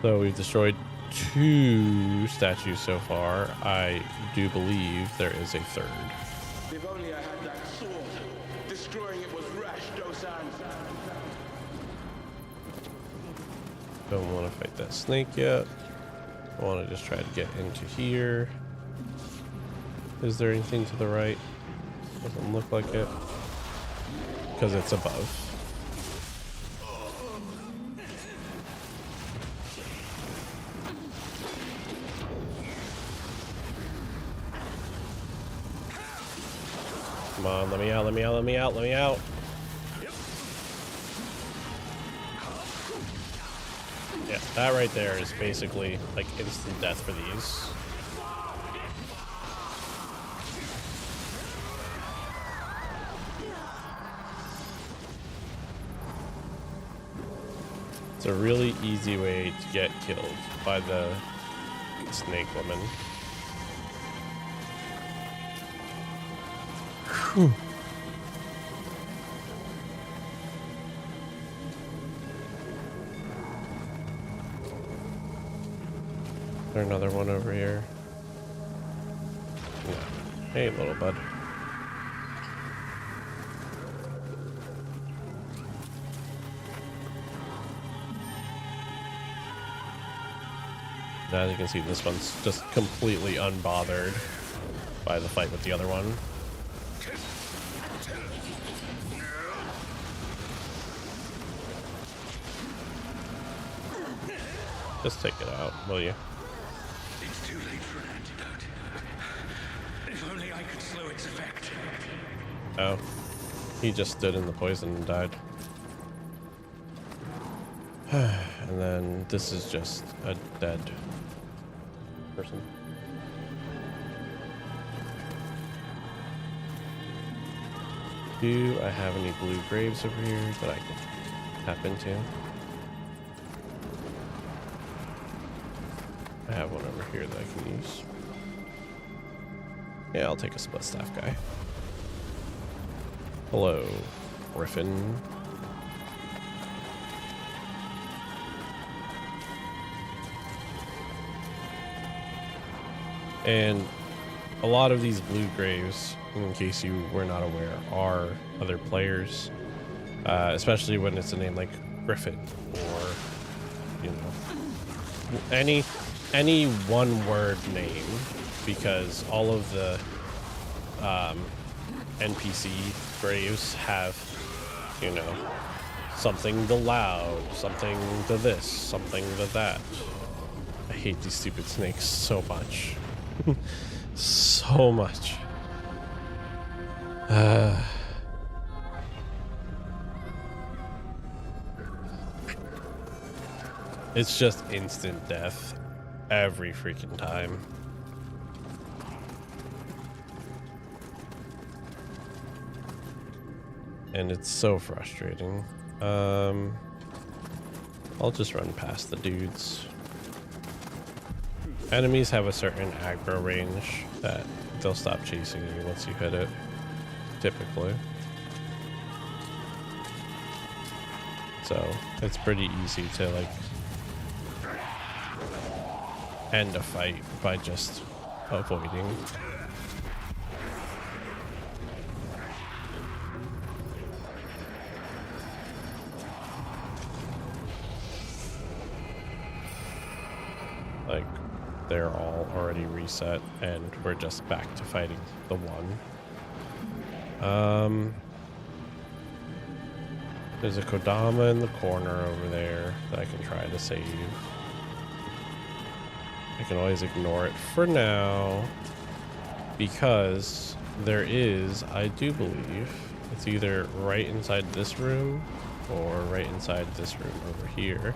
So we've destroyed 2 statues so far. I do believe there is a third. If only I had that sword. Destroying it was rash, Dosan. Don't want to fight that snake yet. I want to just try to get into here. Is there anything to the right? Doesn't look like it. Because it's above. Come on, let me out, let me out, let me out, let me out. Yeah, that right there is basically like instant death for these. It's a really easy way to get killed by the snake woman. Whew. Is there another one over here? No. Hey, little bud. As you can see, this one's just completely unbothered by the fight with the other one. Just take it out, will you? It's too late for an antidote. If only I could slow its effect. Oh. He just stood in the poison and died. And then this is just a dead person. Do I have any blue graves over here that I can tap into? I have one over here that I can use. Yeah, I'll take a split staff guy. Hello. griffin. And a lot of these blue graves, in case you were not aware, are other players, especially when it's a name like Griffin or, you know, any one word name, because all of the NPC graves have, you know, something to loud, something to this, something to that. I hate these stupid snakes so much. So much. It's just instant death every freaking time. And it's so frustrating. I'll just run past the dudes. Enemies have a certain aggro range that they'll stop chasing you once you hit it, typically. So it's pretty easy to like end a fight by just avoiding. Like, they're all already reset and we're just back to fighting the one. There's a Kodama in the corner over there that I can try to save. I can always ignore it for now because there is, I do believe, it's either right inside this room or right inside this room over here.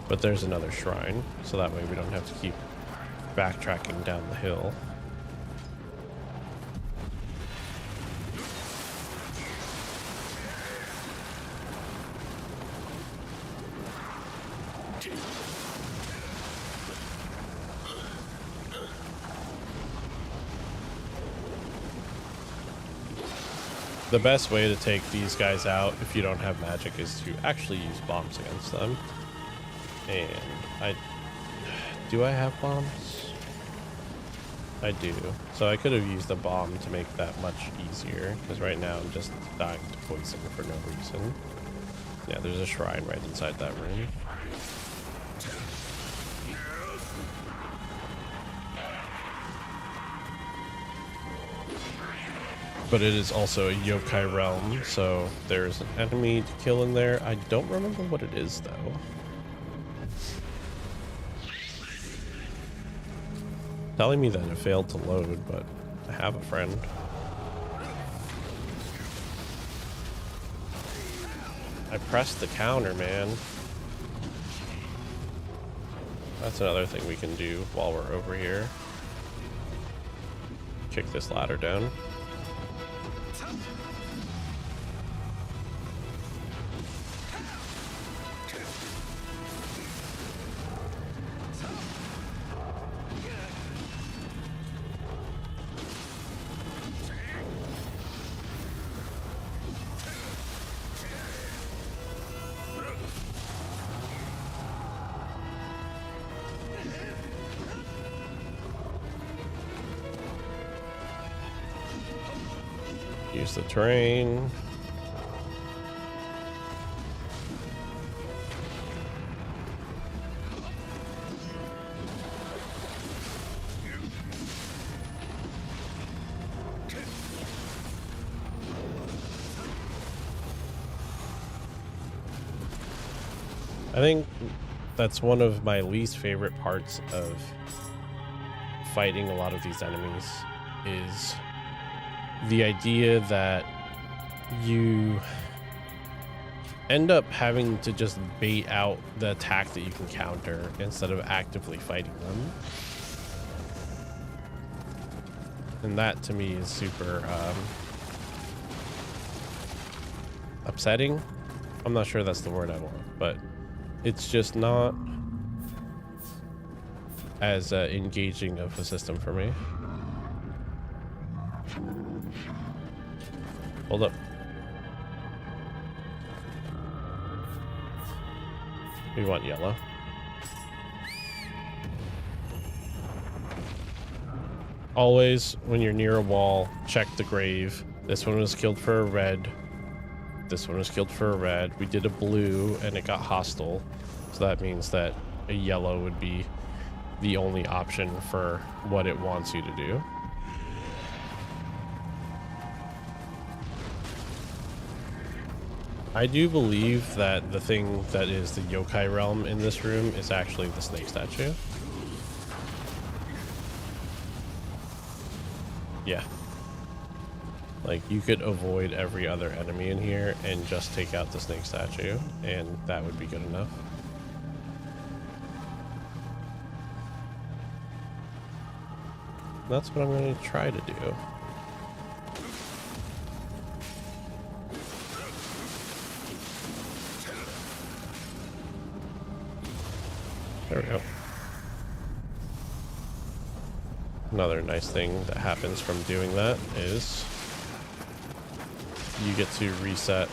But there's another shrine, so that way we don't have to keep backtracking down the hill. The best way to take these guys out if you don't have magic is to actually use bombs against them. And do I have bombs? I do. So I could have used a bomb to make that much easier, because right now I'm just dying to poison for no reason. Yeah, there's a shrine right inside that room. But it is also a yokai realm, so there's an enemy to kill in there. I don't remember what it is, though. Telling me that it failed to load, but I have a friend. I pressed the counter, man. That's another thing we can do while we're over here. Kick this ladder down. Use the terrain. I think that's one of my least favorite parts of fighting a lot of these enemies is the idea that you end up having to just bait out the attack that you can counter instead of actively fighting them. And that to me is super upsetting. I'm not sure that's the word I want, but it's just not as engaging of a system for me. Hold up. We want yellow. Always, when you're near a wall, check the grave. This one was killed for a red. This one was killed for a red. We did a blue, and it got hostile. So that means that a yellow would be the only option for what it wants you to do. I do believe that the thing that is the yokai realm in this room is actually the snake statue. Yeah. Like, you could avoid every other enemy in here and just take out the snake statue, and that would be good enough. That's what I'm going to try to do. There we go. Another nice thing that happens from doing that is you get to reset.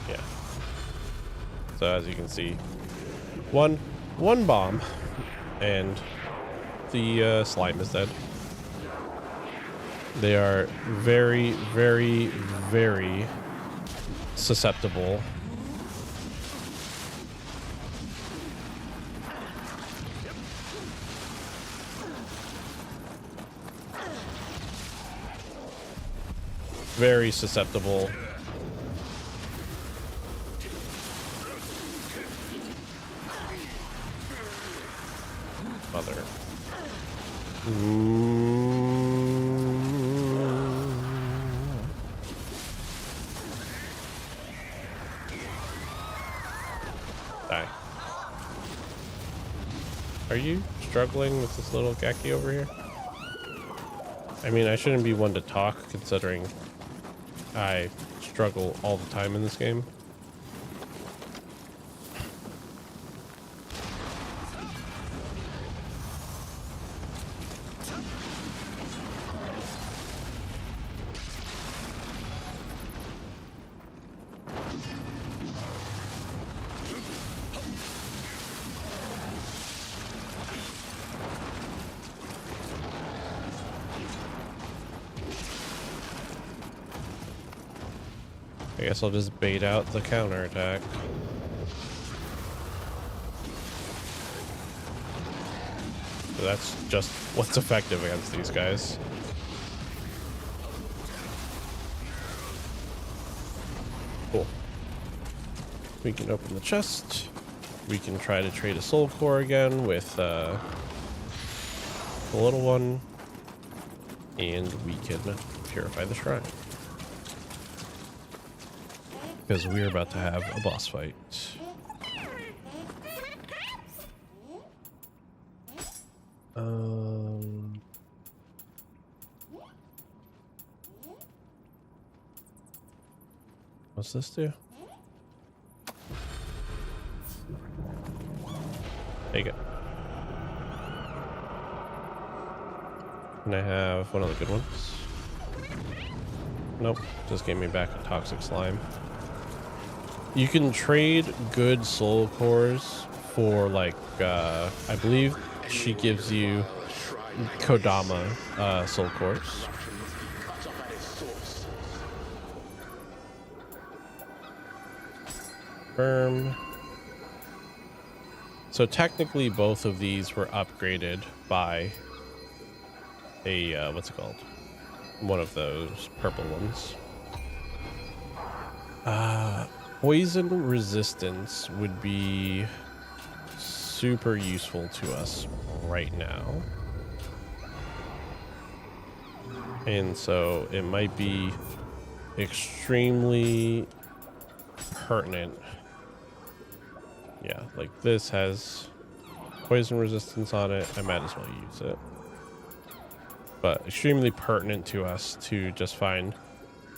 Yeah. So as you can see, one bomb and the slime is dead. They are very, very, very susceptible. Very susceptible. Mother. Die. Are you struggling with this little Geki over here? I mean, I shouldn't be one to talk considering I struggle all the time in this game. I guess I'll just bait out the counterattack. So that's just what's effective against these guys. Cool. We can open the chest. We can try to trade a soul core again with the little one. And we can purify the shrine. Because we're about to have a boss fight. What's this do? Take it. Can I have one of the good ones? Nope, just gave me back a toxic slime. You can trade good soul cores for, like, I believe she gives you Kodama soul cores. So technically both of these were upgraded by a, what's it called? One of those purple ones. Poison resistance would be super useful to us right now. And so it might be extremely pertinent. Yeah, like this has poison resistance on it. I might as well use it. But extremely pertinent to us to just find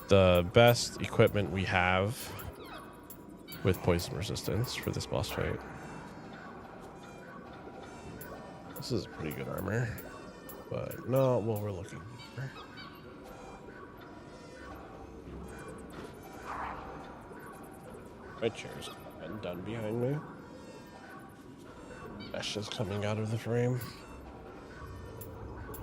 the best equipment we have with poison resistance for this boss fight. This is pretty good armor, but not what we're looking for. My chair's done behind me. That's just coming out of the frame.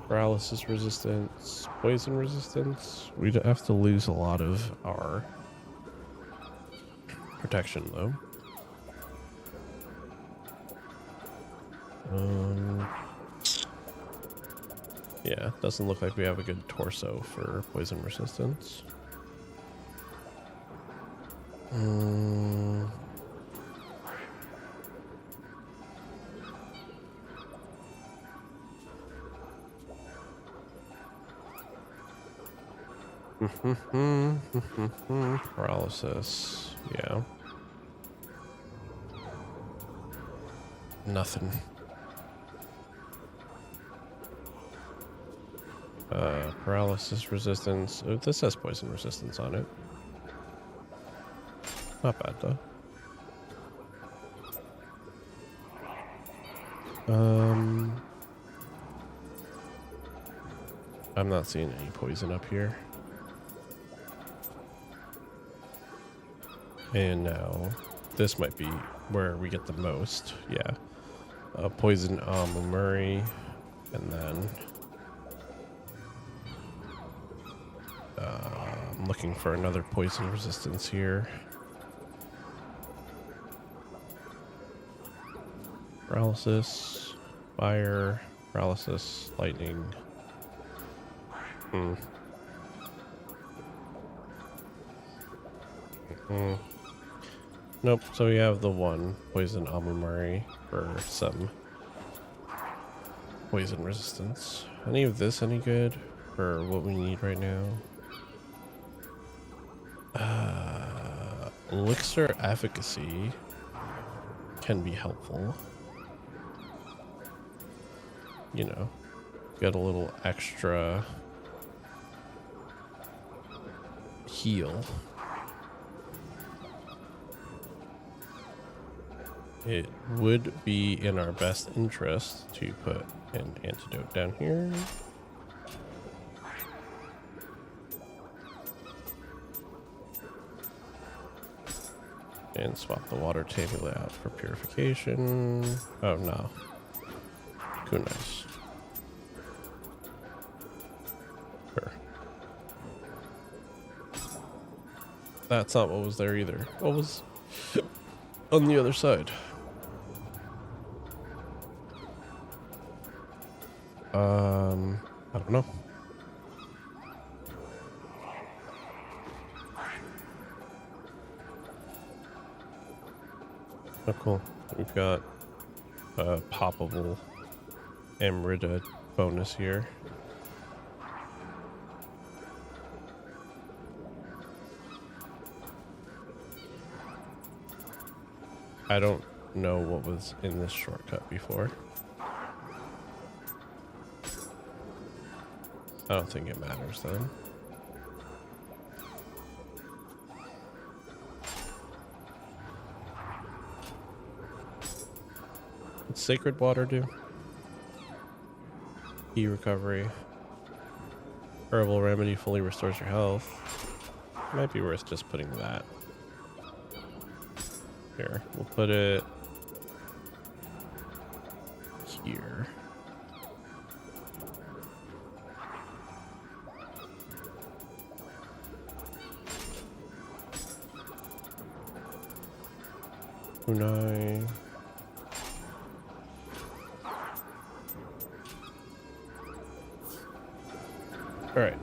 Paralysis resistance, poison resistance. We'd have to lose a lot of our protection though. Yeah, doesn't look like we have a good torso for poison resistance. Paralysis, yeah. Nothing. Paralysis resistance. Oh, this has poison resistance on it. Not bad though. I'm not seeing any poison up here. And now this might be where we get the most. Yeah. Poison Murray, and then I'm looking for another poison resistance here. Paralysis, fire, paralysis, lightning. Nope, so we have the one poison Amamari for some poison resistance. Any of this any good for what we need right now? Elixir efficacy can be helpful. You know, get a little extra heal. It would be in our best interest to put an antidote down here. And swap the water table out for purification. Oh no. Goodness. Sure. That's not what was there either. What was on the other side? I don't know. Oh, cool. We've got a poppable Amrita bonus here. I don't know what was in this shortcut before. I don't think it matters then. What's sacred water do? Key recovery. Herbal remedy fully restores your health. Might be worth just putting that. Here, we'll put it here. Kunai. All right.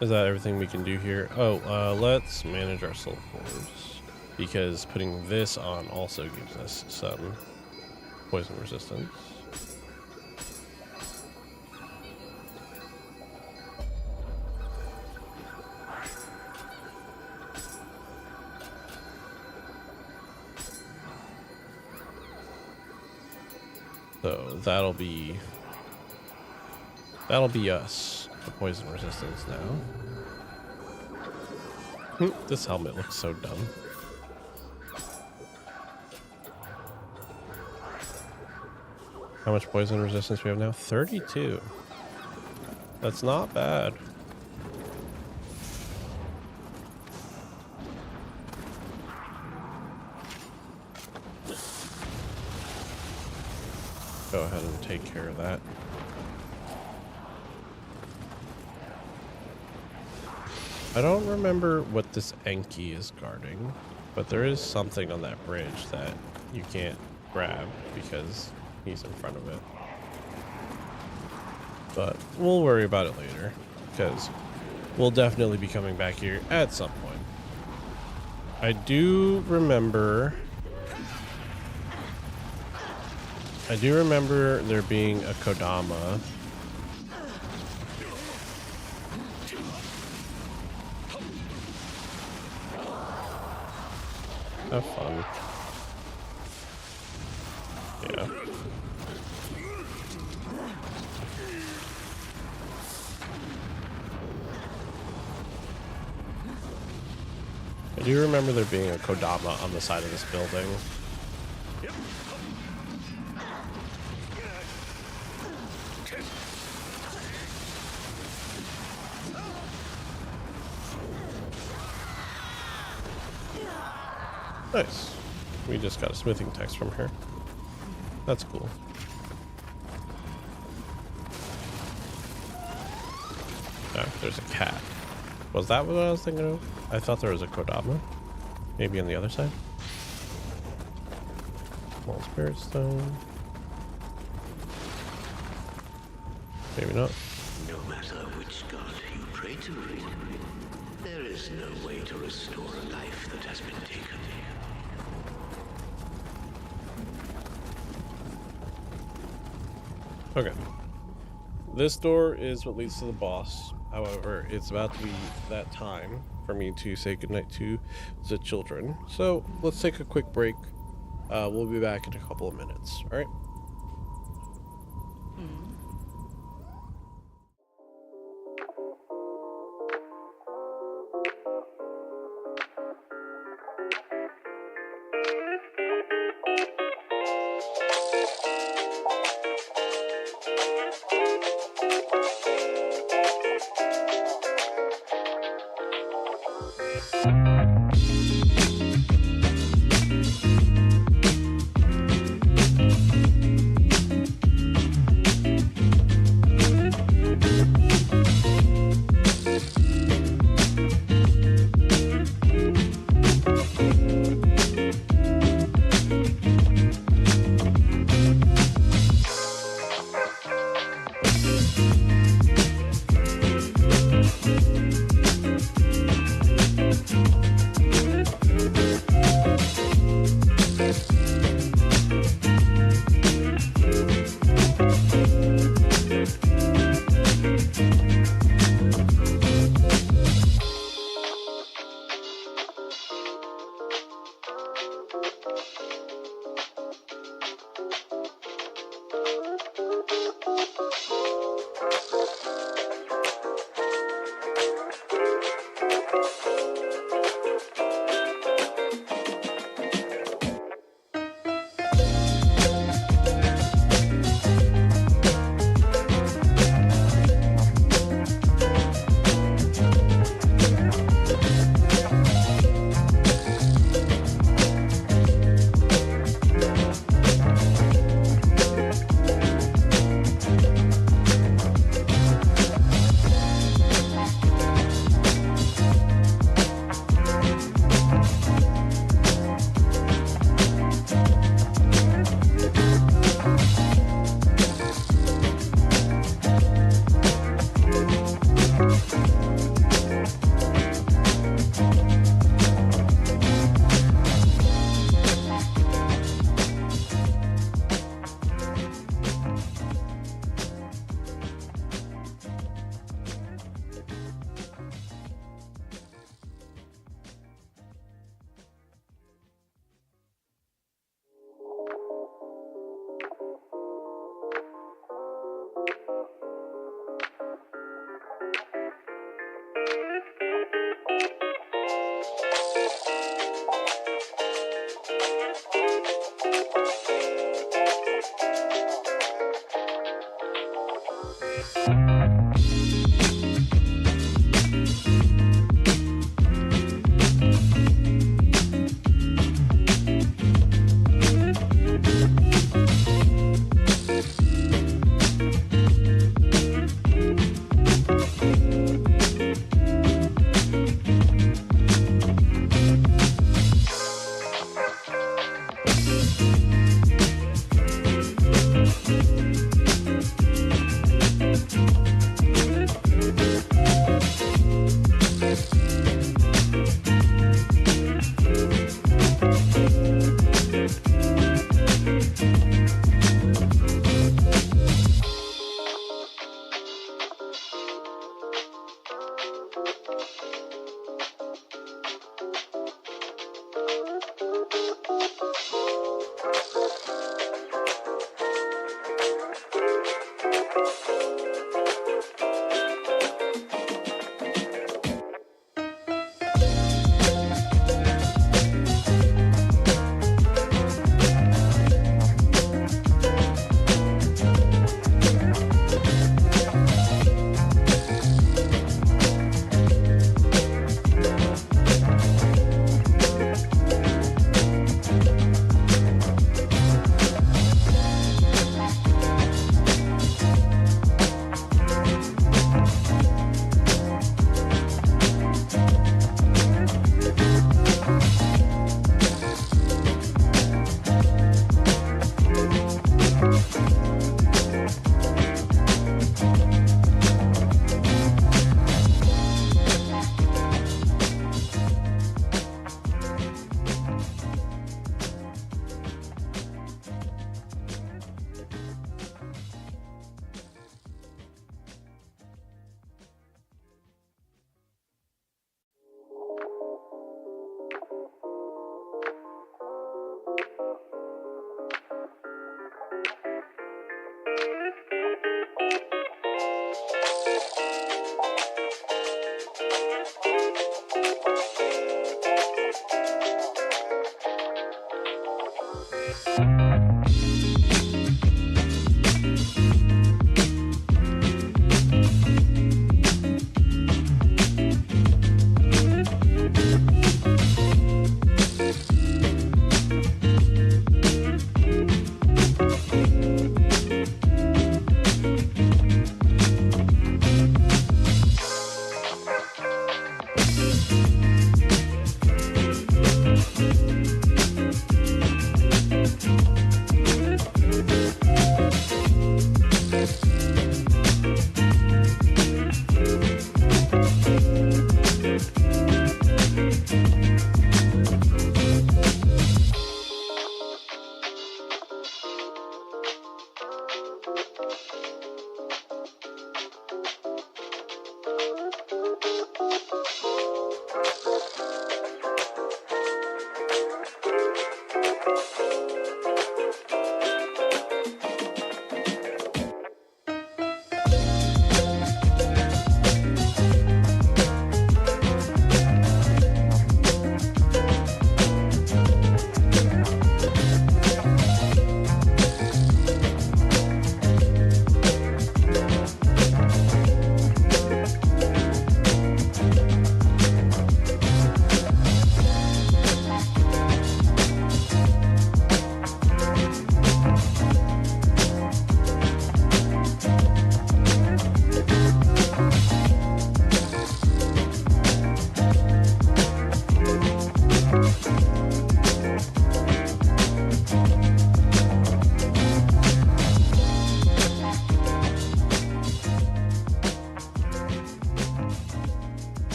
Is that everything we can do here? Oh, let's manage our soul cores, because putting this on also gives us some poison resistance. So that'll be us for poison resistance now. This helmet looks so dumb. How much poison resistance we have now? 32. That's not bad. go ahead and take care of that. I don't remember what this Enki is guarding, but there is something on that bridge that you can't grab because he's in front of it. But we'll worry about it later, because we'll definitely be coming back here at some point. I do remember there being a Kodama. Have fun. Yeah. I do remember there being a Kodama on the side of this building. Nice. We just got a smithing text from her. That's cool. Oh, there's a cat. Was that what I was thinking of? I thought there was a Kodama. Maybe on the other side? Small spirit stone. Maybe not. No matter which god you pray to, there is no way to restore a life that has been taken. Okay. This door is what leads to the boss. However, it's about to be that time for me to say goodnight to the children. So let's take a quick break. We'll be back in a couple of minutes. All right.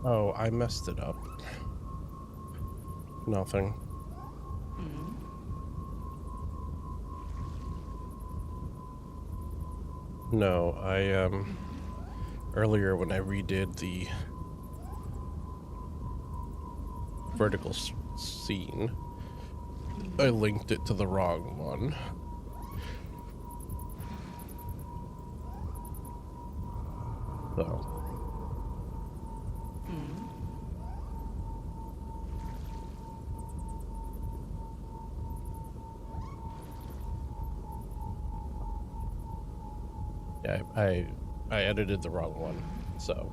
Oh, I messed it up. Nothing. No, I earlier when I redid the vertical scene, I linked it to the wrong one. So. Yeah, I edited the wrong one, so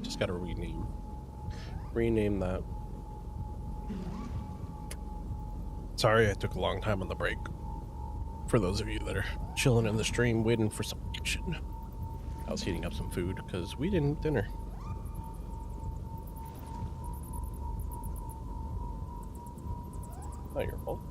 just gotta rename that. Sorry I took a long time on the break. For those of you that are chilling in the stream waiting for some action. I was heating up some food because we didn't eat dinner. Not your fault.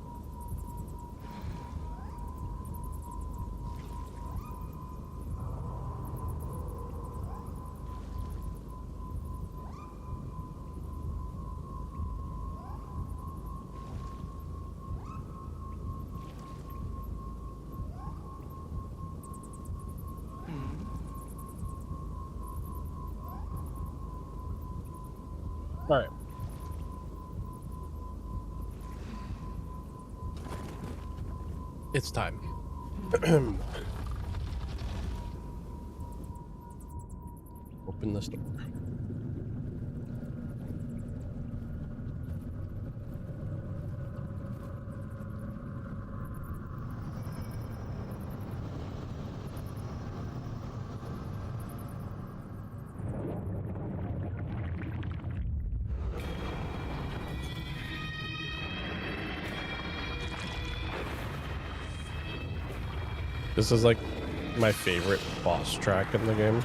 All right. It's time. Open this door. This is like my favorite boss track in the game.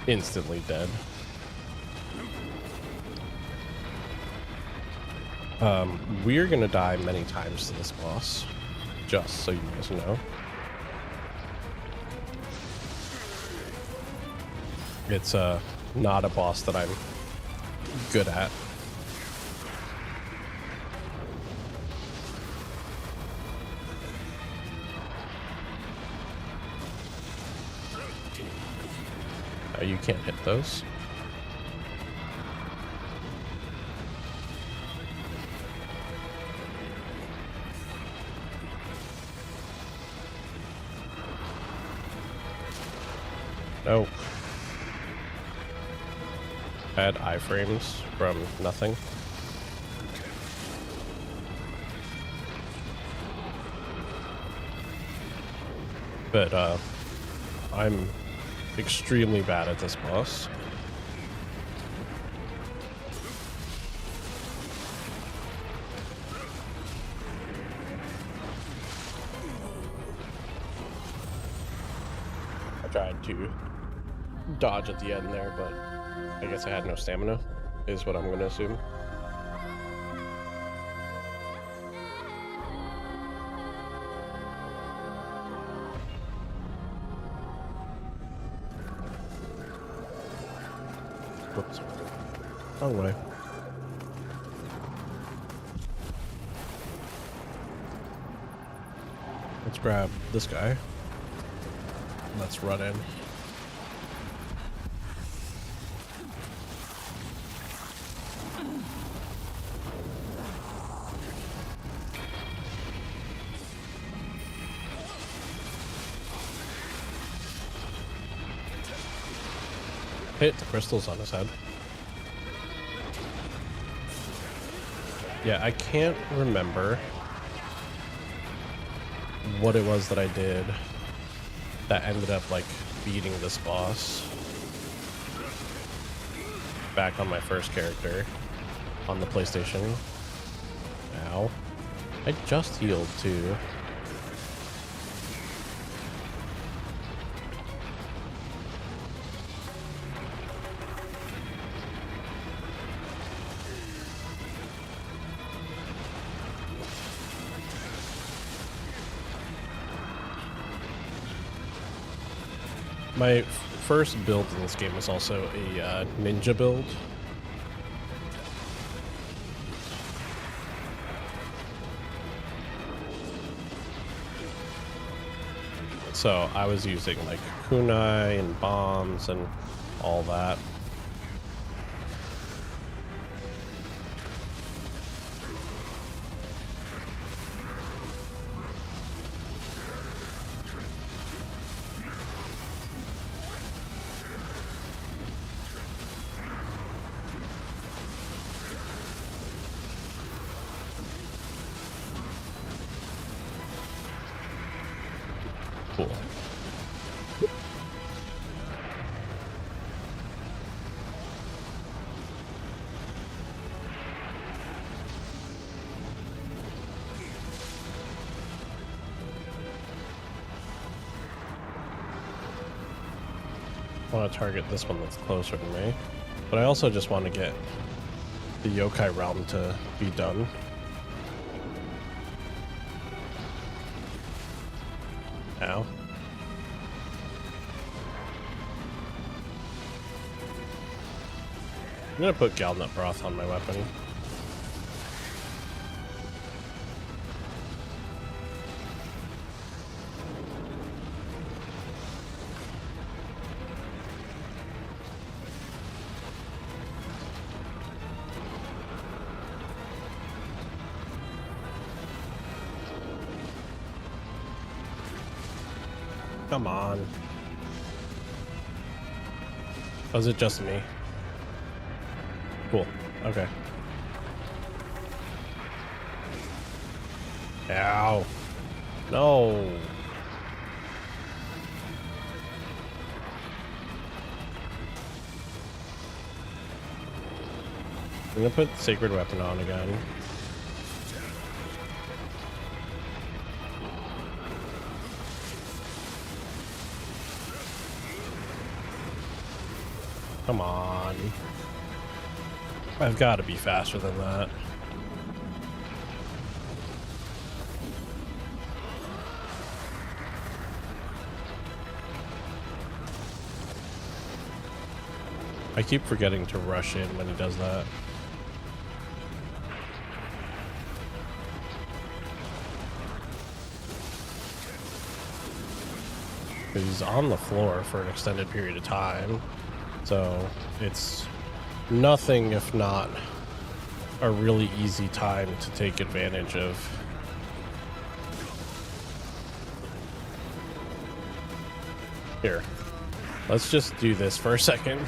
Instantly dead. We're gonna die many times to this boss, just so you guys know. It's not a boss that I'm good at. You can't hit those. No. Add iframes from nothing. But I'm extremely bad at this boss. I tried to dodge at the end there, but I guess I had no stamina, is what I'm going to assume. Whoops. Wrong way. Let's grab this guy. Let's run in. Hit the crystals on his head. Yeah, I can't remember what it was that I did that ended up like beating this boss. back on my first character on the PlayStation. Ow. I just healed too. My first build in this game was also a ninja build. So I was using like kunai and bombs and all that. Cool. I want to target this one that's closer to me, but I also just want to get the yokai realm to be done. Ow. I'm gonna put Galnut Broth on my weapon. Come on. Was it just me? Cool. Okay. Ow. No. I'm gonna put Sacred Weapon on again. Come on. I've got to be faster than that. I keep forgetting to rush in when he does that. He's on the floor for an extended period of time. So it's nothing if not a really easy time to take advantage of. Here, let's just do this for a second.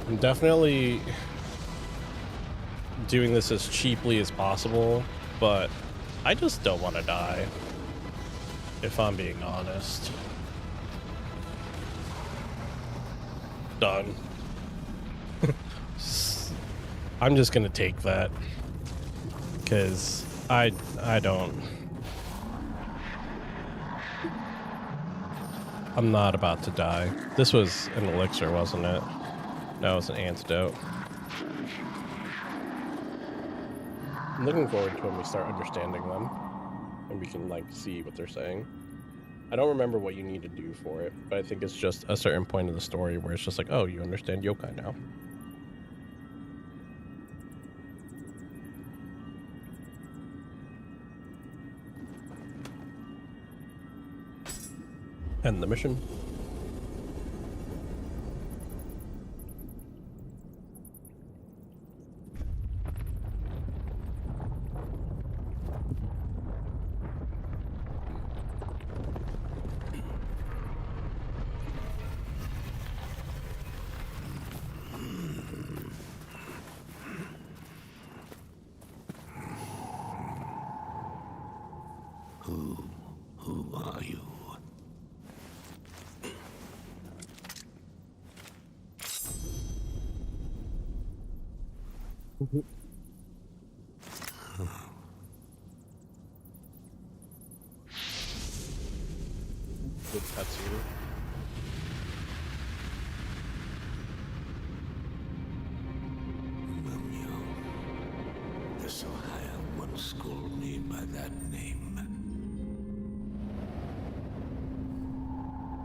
I'm definitely doing this as cheaply as possible, but I just don't want to die, if I'm being honest. Done. I'm just gonna take that, because I don't. I'm not about to die. This was an elixir, wasn't it? No, it's an antidote. I'm looking forward to when we start understanding them and we can like see what they're saying. I don't remember what you need to do for it, but I think it's just a certain point of the story where it's just like, oh, you understand yokai now. End the mission. Good cutscene. Nioh, the Sahaya once called me by that name.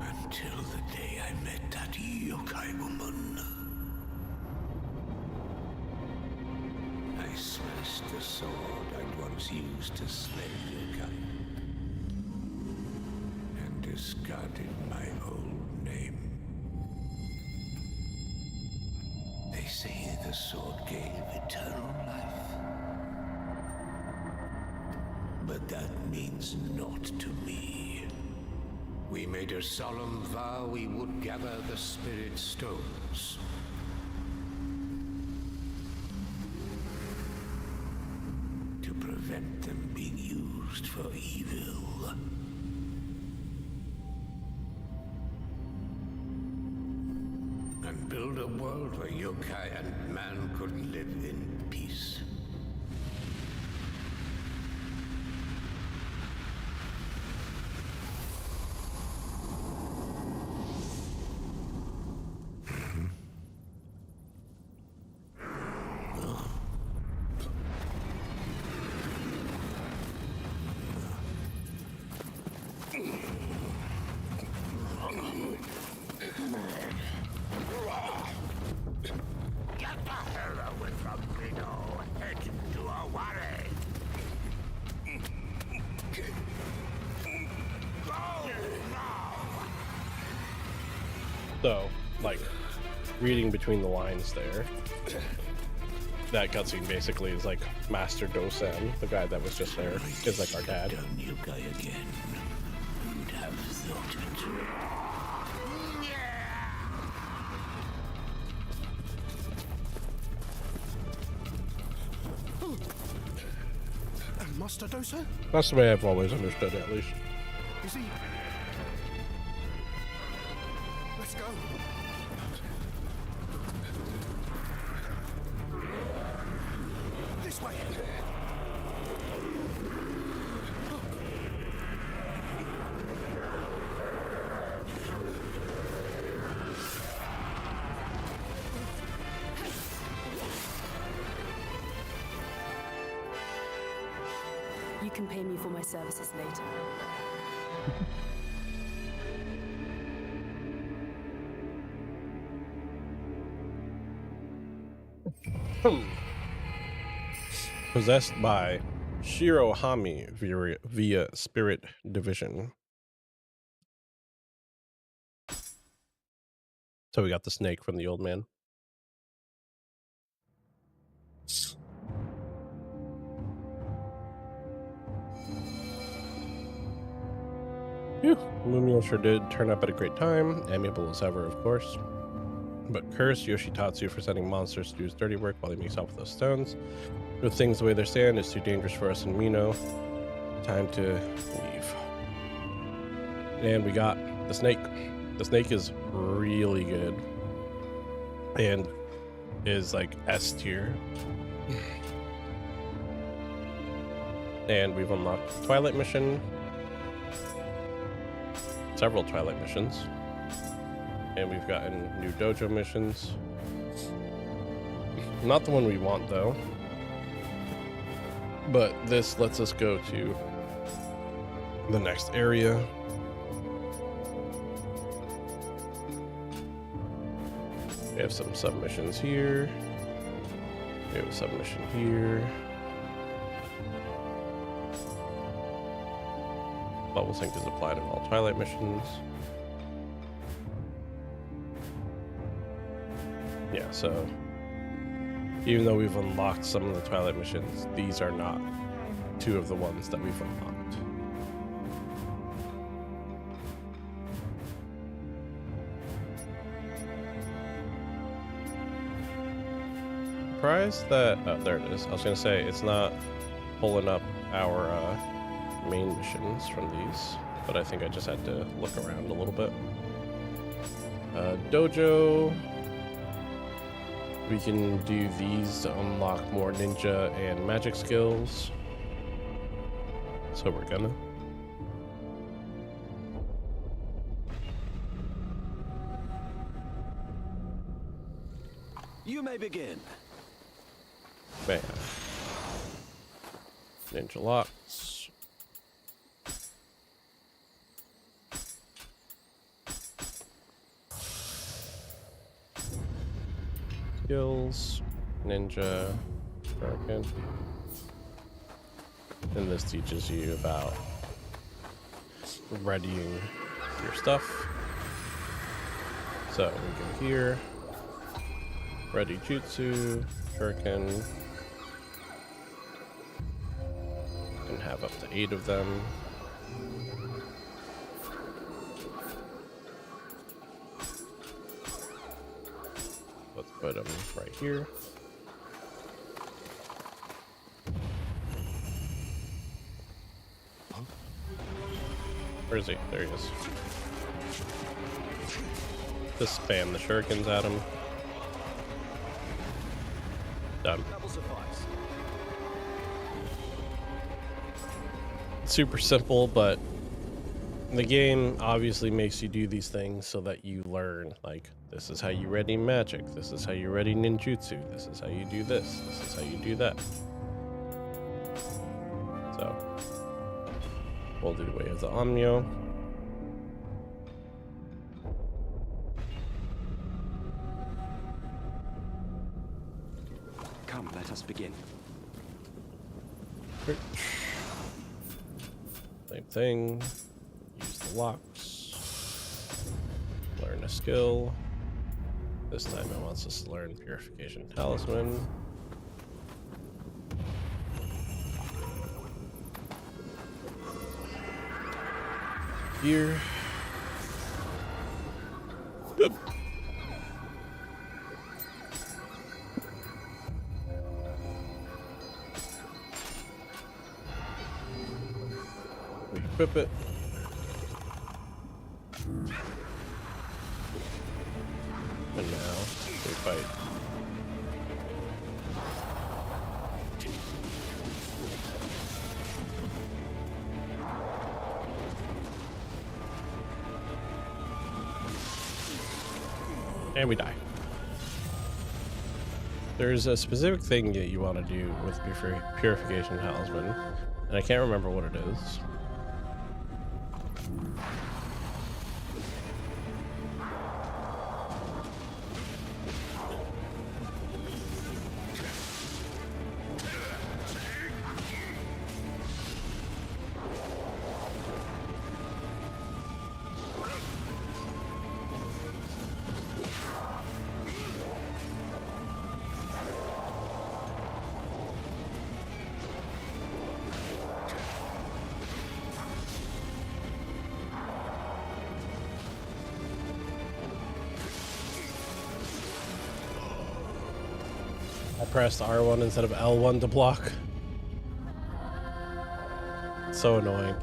Until the day I met that yokai woman. I smashed the sword I'd once used to slay yokai. And discarded my old name. They say the sword gave eternal life. But that means naught to me. We made a solemn vow we would gather the spirit stones. To prevent them being used for evil. And build a world where yokai and man could live in peace. Get the hell away from Nioh! Head to a worry! Go now! So, like, reading between the lines there, that cutscene basically is like Master Dosen, the guy that was just there, is like our dad. Done yokai again. Who'd have thought it? Master Dosa? That's the way I've always understood it, at least. Is he? Let's go. This way. You can pay me for my services later. Possessed by Shirohami via Spirit Division. So we got the snake from the old man. Phew. Mumio sure did turn up at a great time, amiable as ever, of course. But curse Yoshitatsu for sending monsters to do his dirty work while he makes off with those stones. With things the way they stand, it's too dangerous for us in Mino. Time to leave. And we got the snake. The snake is really good. And is like S tier. And we've unlocked the Twilight mission. Several Twilight missions. And we've gotten new dojo missions. Not the one we want though. But this lets us go to the next area. We have some submissions here. We have a submission here. Bubble sync is applied in all Twilight missions. Yeah, so even though we've unlocked some of the Twilight missions, these are not two of the ones that we've unlocked. Surprised that, oh, there it is. I was gonna say, it's not pulling up our main missions from these, but I think I just had to look around a little bit. Dojo. We can do these to unlock more ninja and magic skills. So we're gonna. You may begin. Bam. Ninja locks. Skills. Ninja. Broken. And this teaches you about readying your stuff. So we go here. Ready jutsu, shuriken. Can have up to 8 of them. Let's put them right here. Where is he? There he is. Just spam the shurikens at him. Done. Super simple, but the game obviously makes you do these things so that you learn, like, this is how you ready magic, this is how you ready ninjutsu, this is how you do this is how you do that. So we'll do the way of the Nioh. Come, let us begin. Same thing. Use the locks. Learn a skill. This time it wants us to learn Purification Talisman. Here. Yep. We equip it. And now we fight. And we die. There's a specific thing that you want to do with Purification Talisman, and I can't remember what it is. I pressed R1 instead of L1 to block. It's so annoying.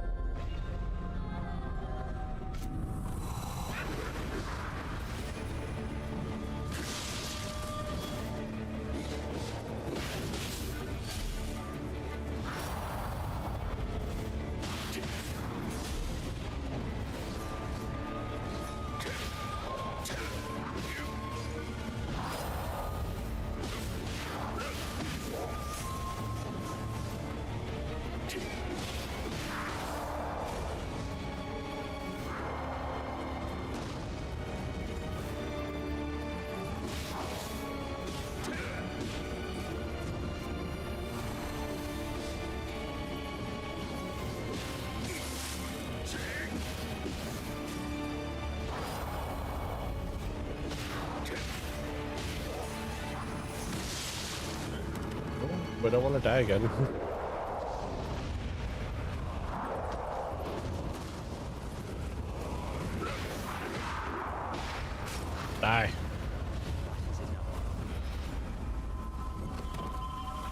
We don't want to die again. Die.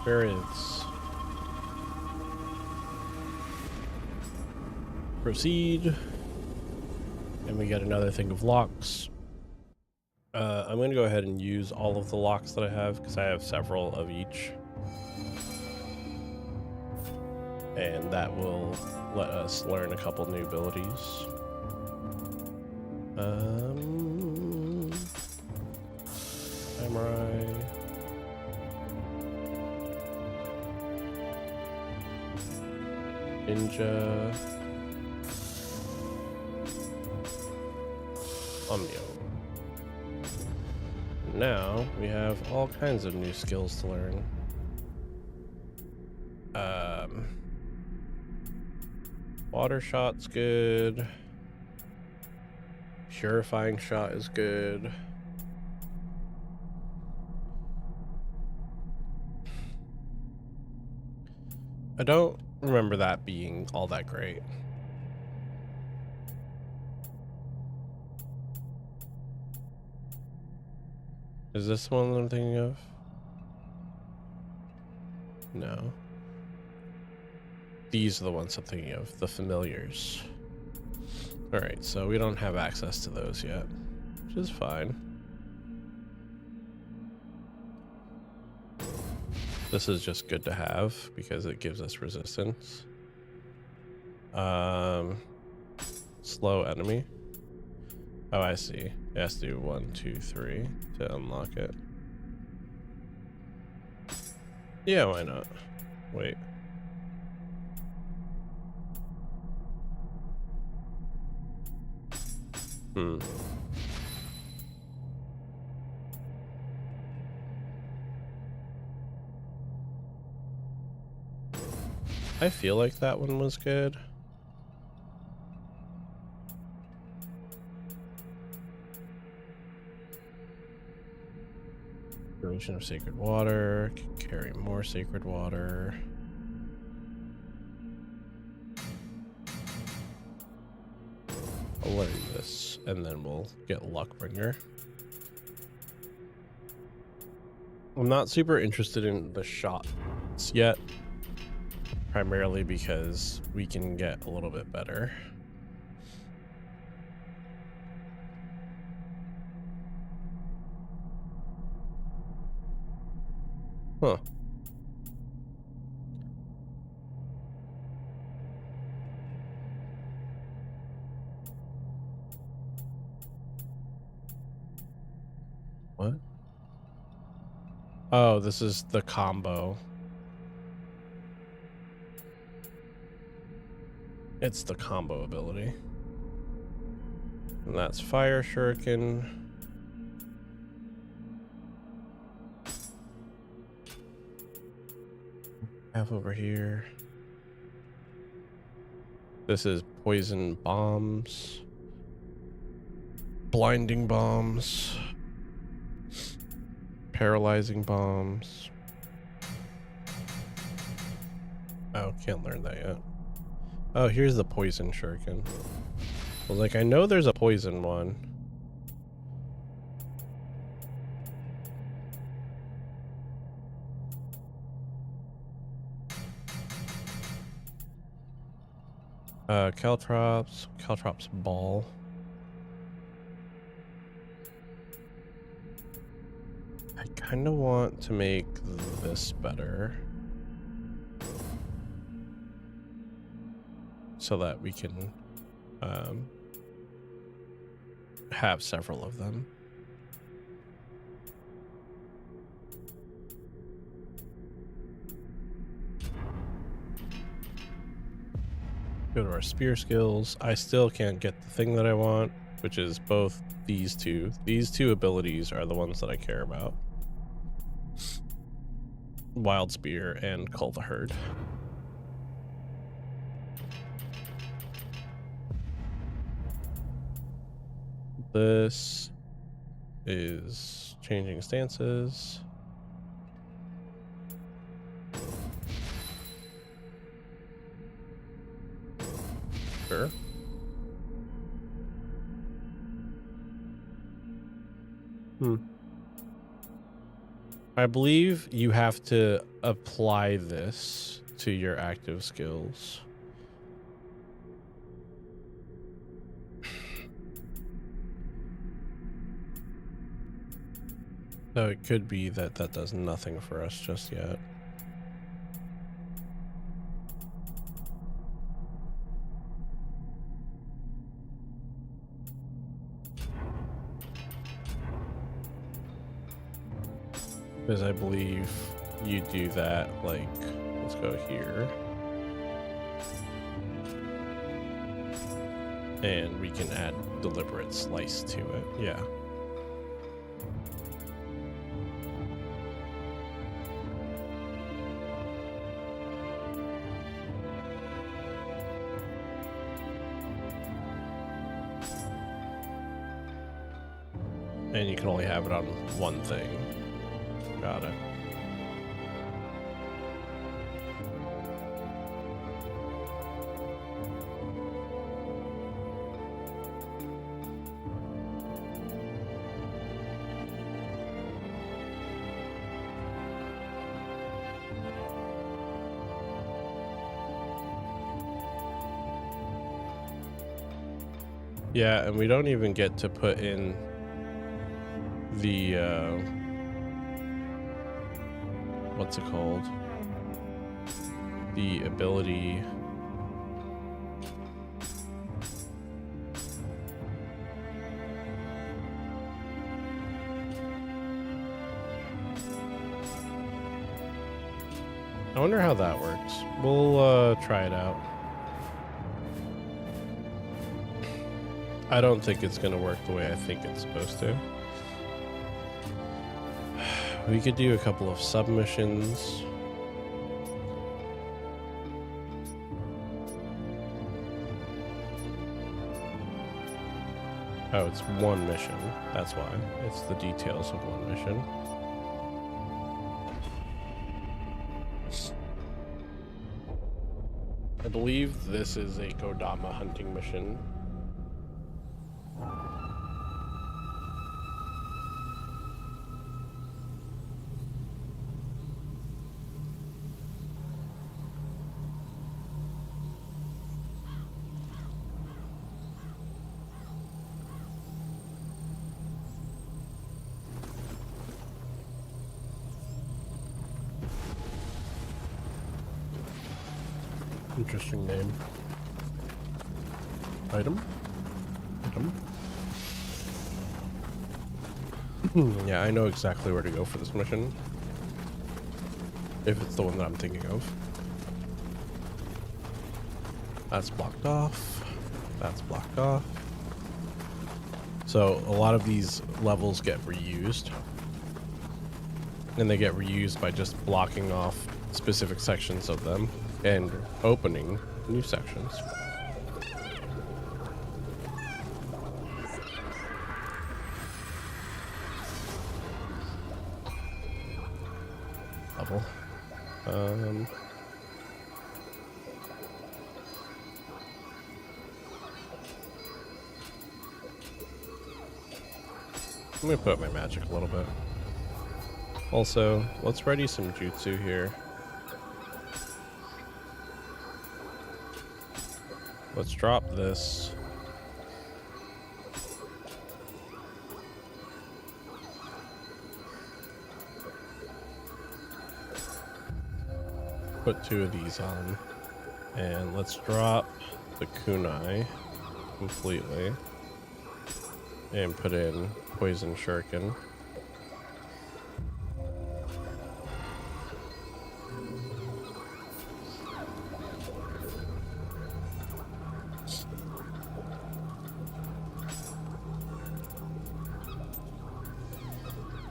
Spirits. Proceed. And we get another thing of locks. I'm going to go ahead and use all of the locks that I have because I have several of each. And that will let us learn a couple new abilities. Samurai. Ninja. Nioh. Now we have all kinds of new skills to learn. Water shot's good. Purifying shot is good. I don't remember that being all that great. Is this the one that I'm thinking of? No. These are the ones I'm thinking of, the familiars. Alright, so we don't have access to those yet, which is fine. This is just good to have because it gives us resistance. Slow enemy. Oh, I see. It has to do 1, 2, 3 to unlock it. Yeah, why not? Wait. I feel like that one was good. Duration of sacred water, can carry more sacred water. I'll learn this and then we'll get Luckbringer. I'm not super interested in the shots yet, primarily because we can get a little bit better. Huh. What? Oh, this is the combo. It's the combo ability. And that's Fire Shuriken. Have over here. This is Poison Bombs. Blinding Bombs. Paralyzing Bombs. Oh, can't learn that yet. Oh, here's the Poison Shuriken. I was like, I know there's a poison one. Caltrops Ball. I kind of want to make this better so that we can have several of them. Go to our spear skills. I still can't get the thing that I want, which is both these two. These two abilities are the ones that I care about. Wild Spear and Cull the Herd. This is changing stances. Sure. I believe you have to apply this to your active skills. So it could be that that does nothing for us just yet. Because I believe you do that, like, let's go here. And we can add deliberate slice to it, yeah. And you can only have it on one thing. Got it. Yeah, and we don't even get to put in the what's it called? The ability. I wonder how that works. We'll try it out. I don't think it's gonna work the way I think it's supposed to. We could do a couple of submissions. Oh, it's one mission. That's why. It's the details of one mission. I believe this is a Kodama hunting mission. Interesting name. Item? Item? Yeah, I know exactly where to go for this mission. If it's the one that I'm thinking of. That's blocked off. That's blocked off. So a lot of these levels get reused. And they get reused by just blocking off specific sections of them and opening new sections. Level. I'm gonna put up my magic a little bit. Also, let's ready some jutsu here. Let's drop this. Put 2 of these on. And let's drop the kunai completely. And put in poison shuriken.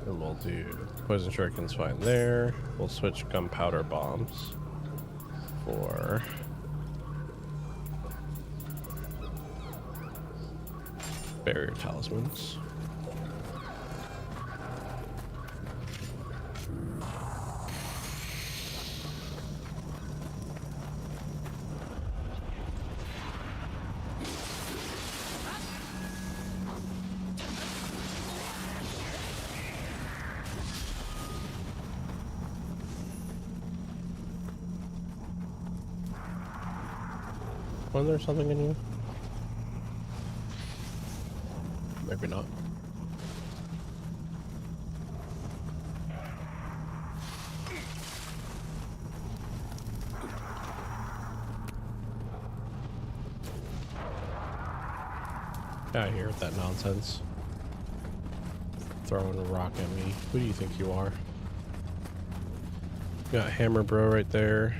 And we'll do poison shuriken's fine there. We'll switch gunpowder bombs for barrier talismans. Wasn't there something in you? Maybe not. Out of here with that nonsense. Throwing a rock at me. Who do you think you are? Got Hammer Bro right there.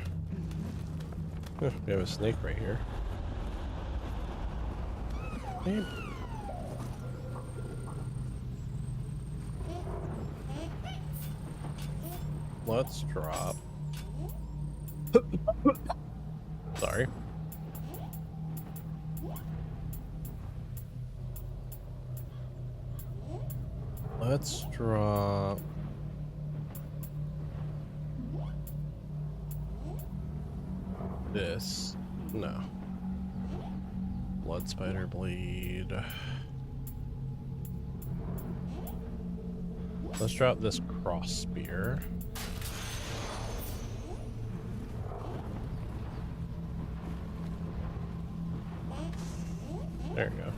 Oh, we have a snake right here. Man. Let's drop. Sorry. Let's drop. This. No. Blood Spider Blade. Let's drop this cross spear. There we go.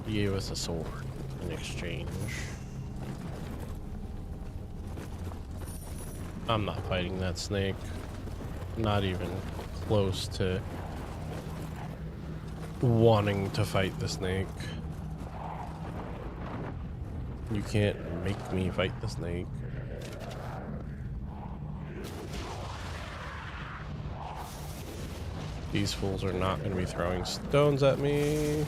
He gave us a sword in exchange. I'm not fighting that snake. Not even close to wanting to fight the snake. You can't make me fight the snake. These fools are not going to be throwing stones at me.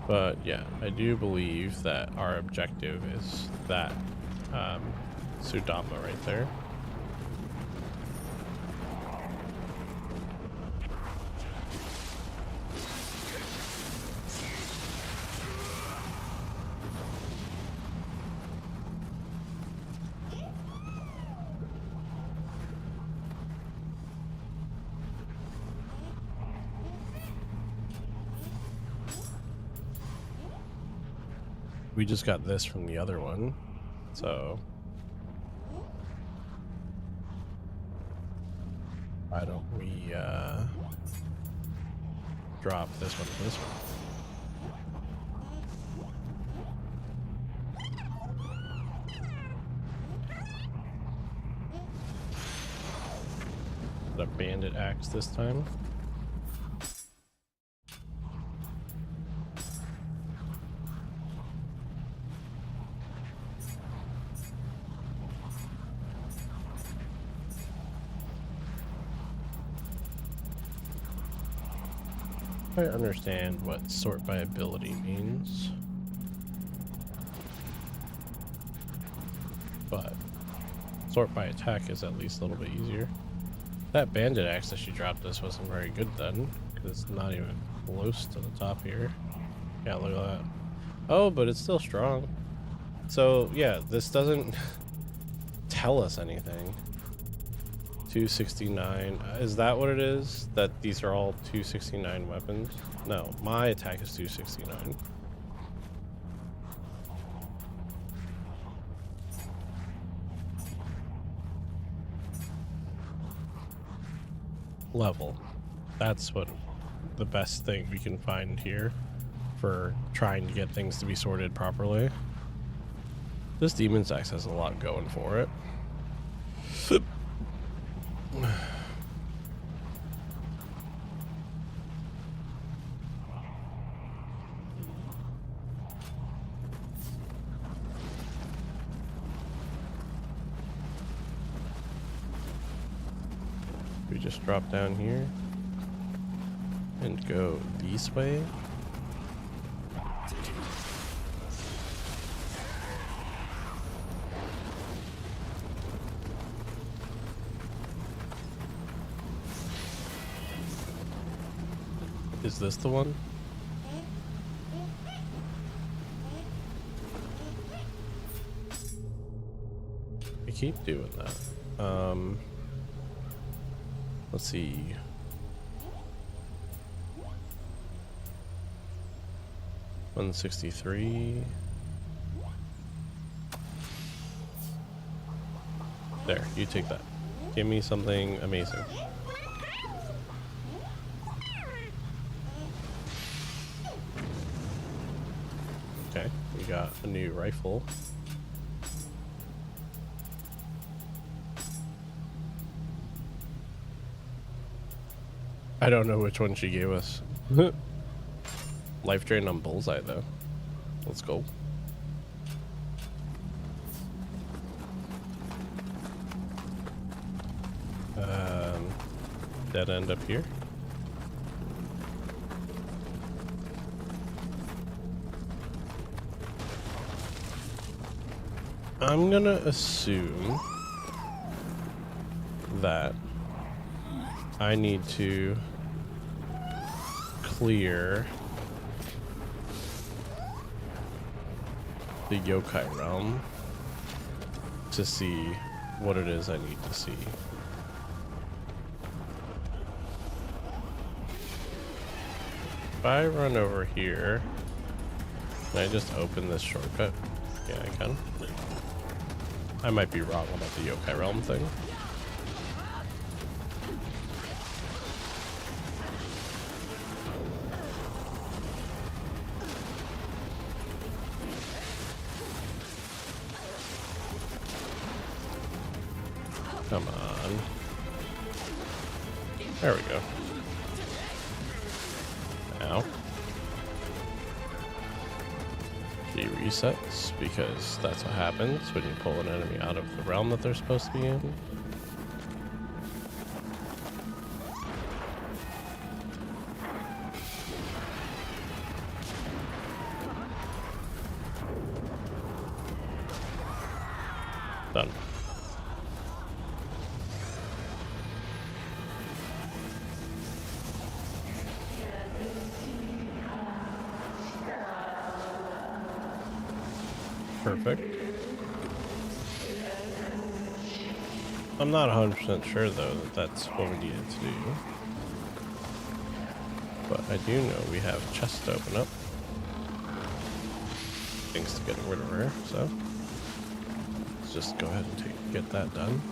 But yeah, I do believe that our objective is that Sudama right there. We just got this from the other one, so why don't we drop this one to this one? The bandit axe this time. I understand what sort by ability means, but sort by attack is at least a little bit easier. That bandit axe that she dropped us wasn't very good then, because it's not even close to the top here. Yeah, look at that. Oh, but it's still strong. So yeah, this doesn't tell us anything. 269. Is that what it is? That these are all 269 weapons? No, my attack is 269. Level. That's what the best thing we can find here for trying to get things to be sorted properly. This Demon's Axe has a lot going for it. We just drop down here and go this way. Is this the one? I keep doing that. Let's see. $163. There, you take that. Give me something amazing. Okay, we got a new rifle. I don't know which one she gave us. Life drain on bullseye though. Let's go. Dead end up here. I'm gonna assume that I need to clear the yokai realm to see what it is I need to see. If I run over here, can I just open this shortcut? Yeah, I can. I might be wrong about the yokai realm thing. Come on. There we go. Now. He resets, because that's what happens when you pull an enemy out of the realm that they're supposed to be in. Done. Perfect. I'm not 100% sure though that that's what we needed to do. But I do know we have a chest to open up. Thanks to getting rid of her, so let's just go ahead and get that done.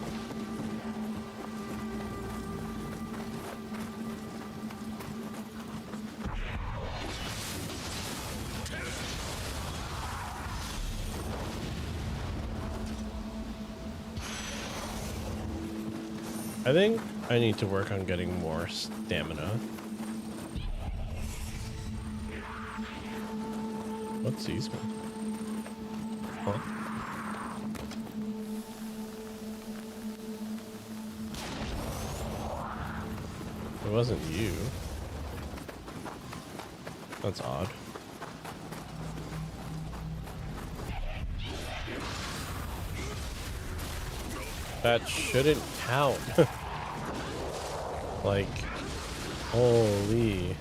I think I need to work on getting more stamina. What's these ones? Huh? It wasn't you. That's odd. That shouldn't count. Like, holy.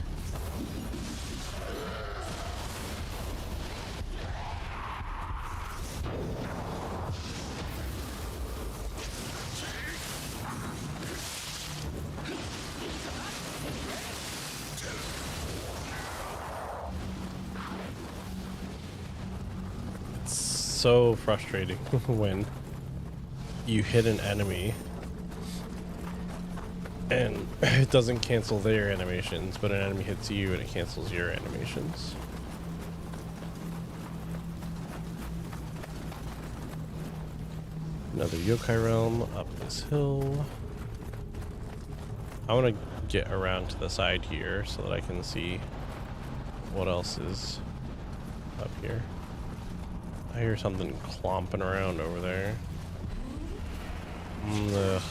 It's so frustrating when you hit an enemy and it doesn't cancel their animations, but an enemy hits you and it cancels your animations. Another yokai realm up this hill. I want to get around to the side here so that I can see what else is up here. I hear something clomping around over there. Ugh.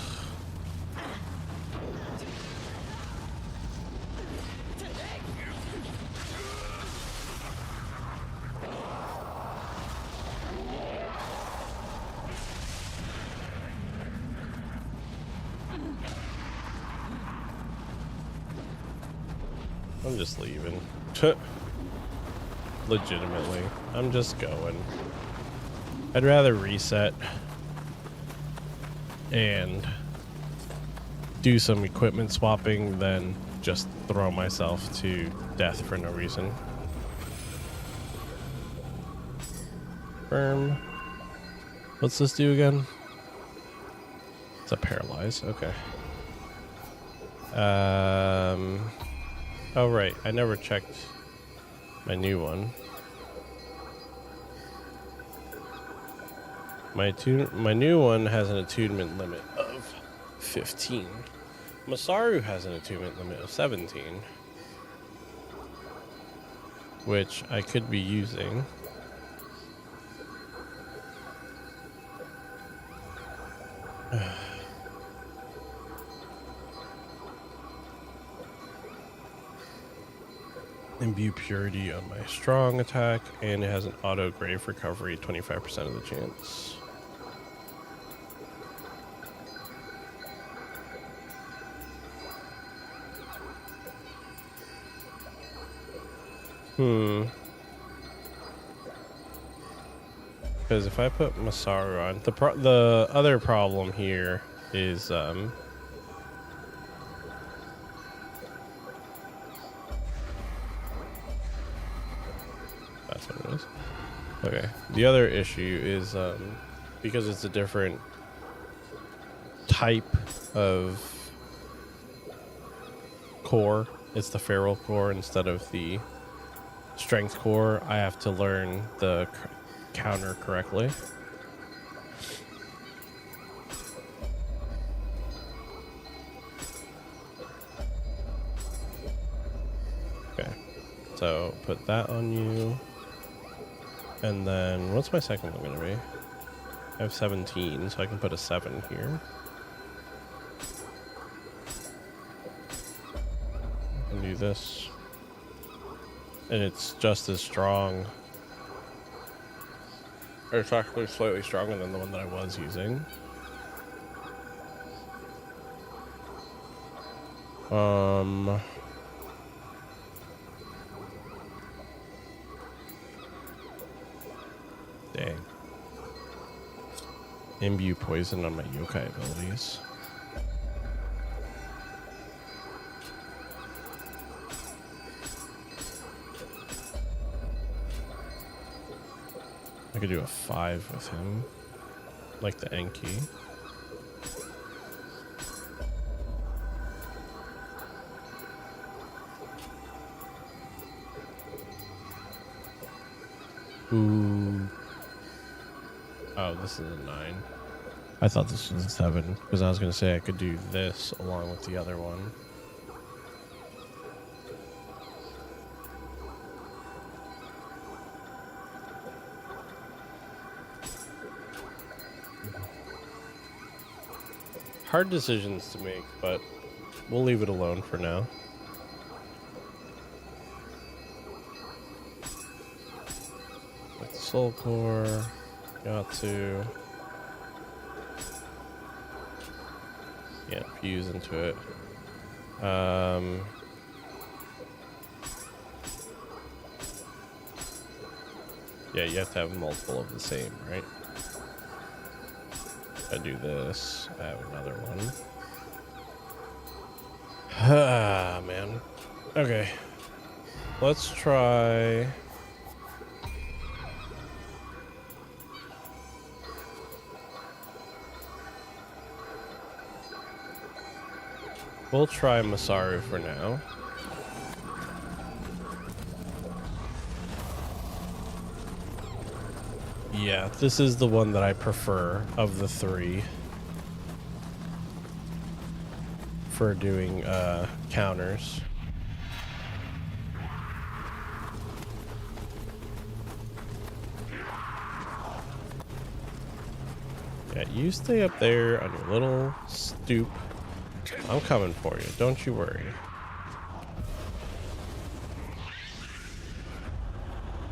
I'm just leaving. Legitimately, I'm just going. I'd rather reset and do some equipment swapping than just throw myself to death for no reason. Firm. What's this do again? It's a paralyze. Okay. Oh right, I never checked my new one. My new one has an attunement limit of 15. Masaru has an attunement limit of 17, which I could be using. Imbue purity on my strong attack, and it has an auto grave recovery, 25% of the chance. Because if I put Masaru on, the other problem here is that's what it is. Okay. The other issue is because it's a different type of core. It's the feral core instead of the strength core. I have to learn the counter correctly. Okay, so put that on you, and then what's my second one gonna be? I have 17, so I can put a 7 here. And do this, and it's just as strong. It's actually slightly stronger than the one that I was using. Dang. Imbue poison on my yokai abilities. I could do a 5 with him, like the Enki. Ooh. Oh, this is a 9. I thought this was a 7, because I was going to say I could do this along with the other one. Hard decisions to make, but we'll leave it alone for now. Like the soul core, got to fuse into it. Yeah, you have to have multiple of the same, right? I do this. I have another one. Ah, man. Okay. Let's try. We'll try Masaru for now. Yeah, this is the one that I prefer of the 3 for doing counters. Yeah, you stay up there on your little stoop. I'm coming for you, don't you worry.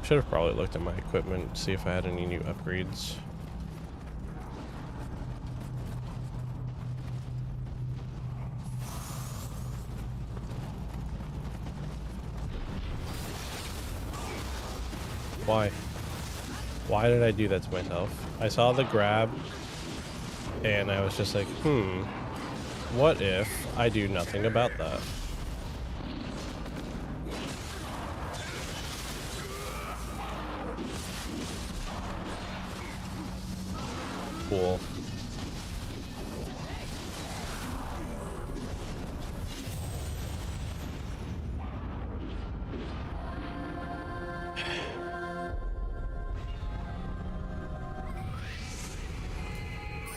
Should have probably looked at my equipment, see if I had any new upgrades. Why? Why did I do that to myself? I saw the grab, and I was just like, what if I do nothing about that? Cool.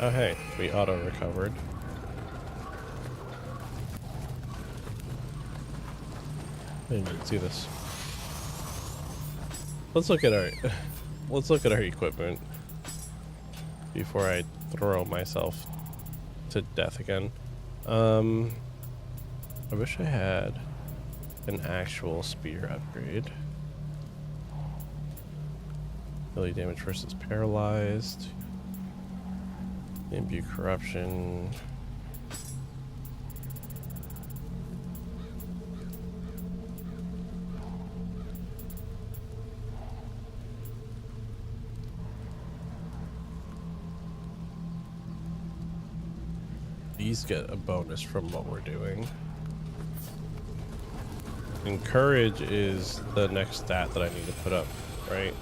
Oh hey, we auto-recovered. I didn't even see this. Let's look at our let's look at our equipment before I throw myself to death again. I wish I had an actual spear upgrade. Melee damage versus paralyzed. Imbue corruption. These get a bonus from what we're doing. And courage is the next stat that I need to put up, right?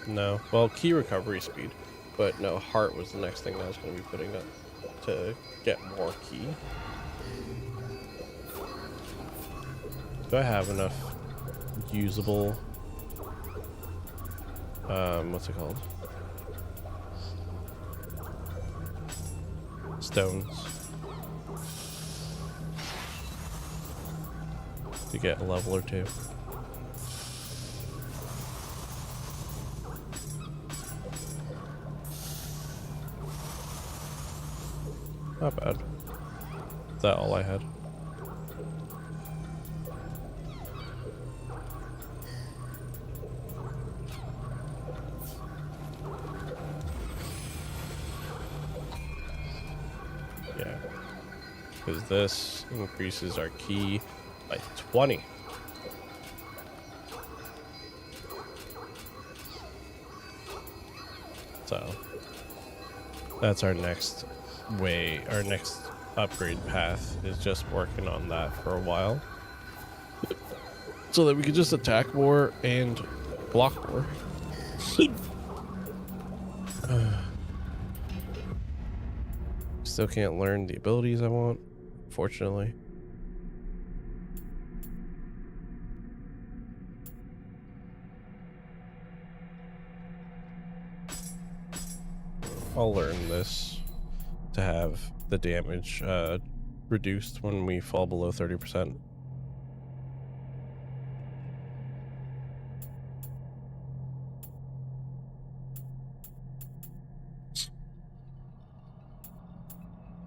No. Well, key recovery speed. But no, heart was the next thing I was going to be putting up to get more key. Do I have enough usable, what's it called? Stones. To get a level or two. Not bad. Is that all I had? Yeah. Because this increases our key by 20. So that's our next way, our next upgrade path is just working on that for a while. So that we can just attack more and block more. Still can't learn the abilities I want, fortunately. I'll learn this to have the damage reduced when we fall below 30%.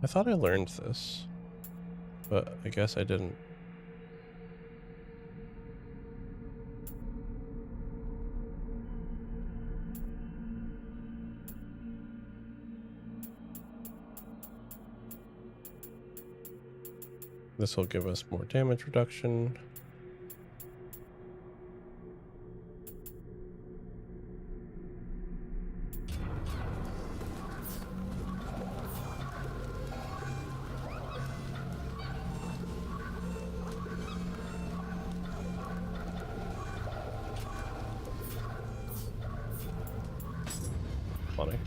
I thought I learned this, but I guess I didn't. This will give us more damage reduction. Funny.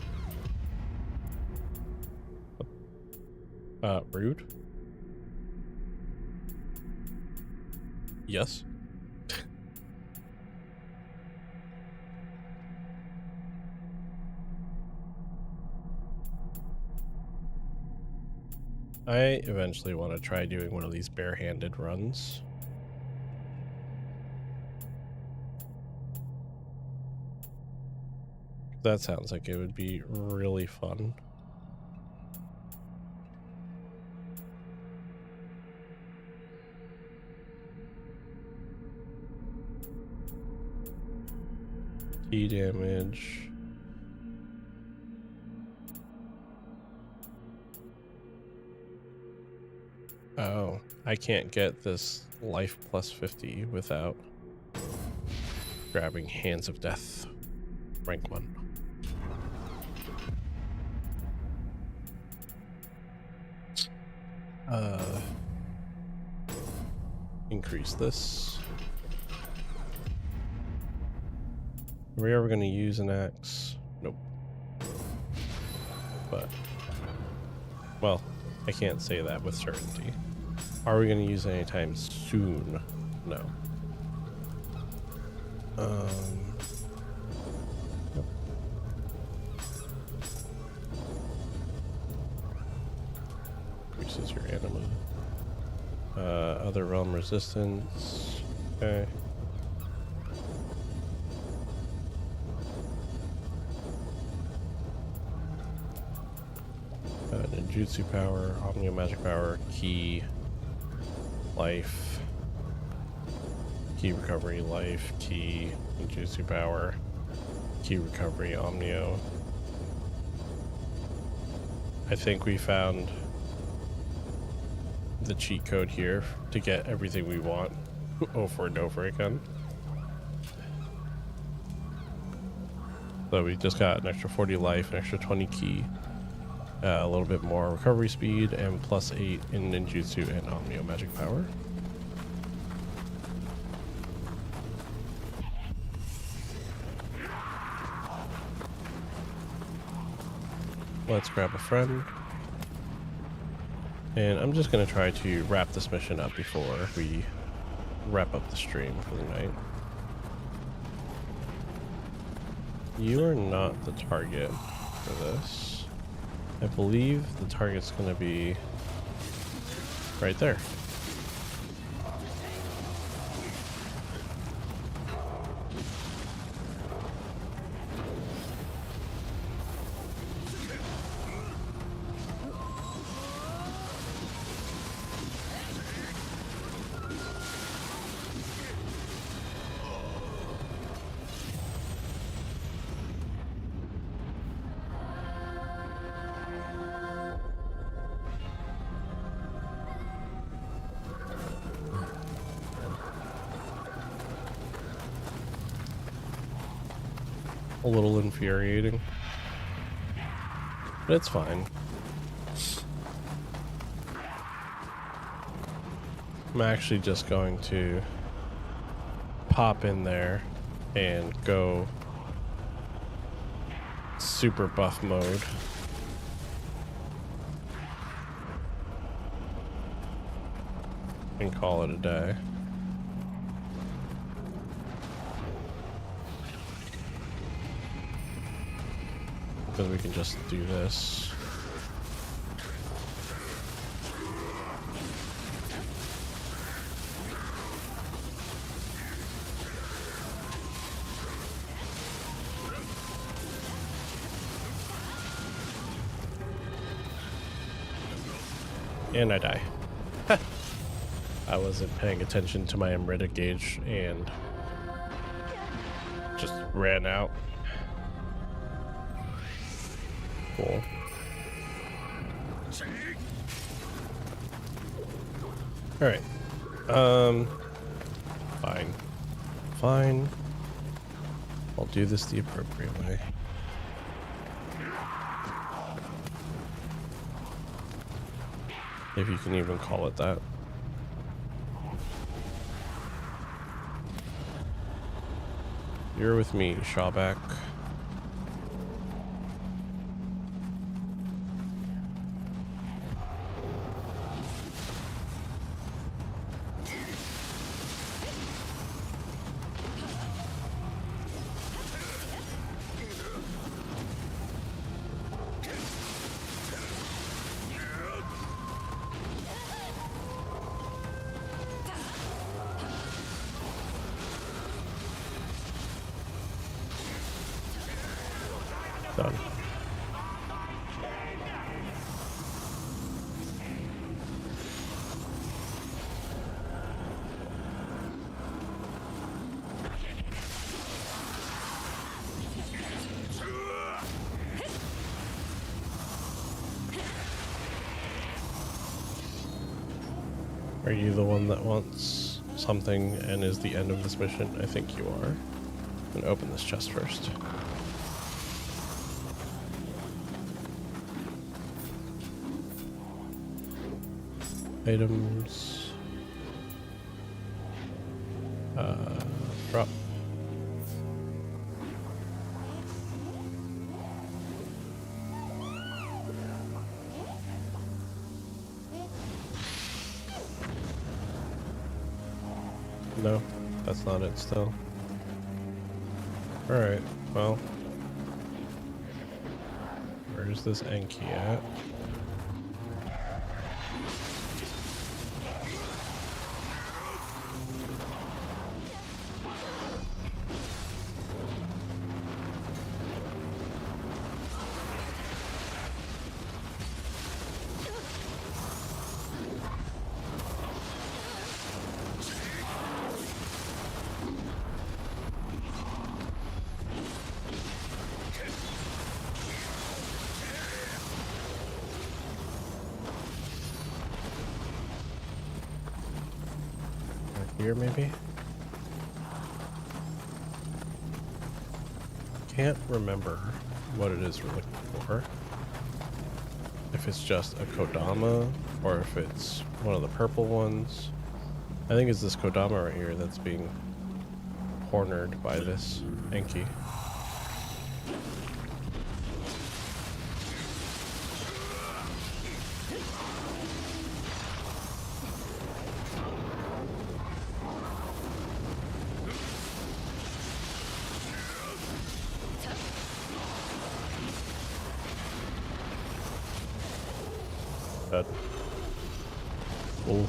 Rude. Yes. I eventually want to try doing one of these barehanded runs. That sounds like it would be really fun. Key damage. Oh, I can't get this life plus 50 without grabbing Hands of Death, rank 1. Increase this. Are we ever going to use an axe? Nope. But, well, I can't say that with certainty. Are we going to use it anytime soon? No. Nope. increases your anima. Other realm resistance. Okay. Ninjutsu power, Omnio magic power, key, life, key recovery, life, key, ninjutsu power, key recovery, Omnio. I think we found the cheat code here to get everything we want over and over again. So we just got an extra 40 life, an extra 20 key, a little bit more recovery speed, and +8 in ninjutsu and Omnio magic power. Let's grab a friend. And I'm just going to try to wrap this mission up before we wrap up the stream for the night. You are not the target for this. I believe the target's going to be right there. A little infuriating, but it's fine. I'm actually just going to pop in there and go super buff mode. And call it a day. Because we can just do this. And I die. I wasn't paying attention to my Amrita gauge and just ran out. Cool. Alright. Fine. I'll do this the appropriate way. If you can even call it that. You're with me, Shawback. Done. Are you the one that wants something and is the end of this mission? I think you are. I'm gonna open this chest first. Items. Drop. No, that's not it still. Alright, well. Where's this Enki at? Here, maybe? Can't remember what it is we're looking for. If it's just a Kodama, or if it's one of the purple ones. I think it's this Kodama right here that's being cornered by this Enki. Dead. Oh.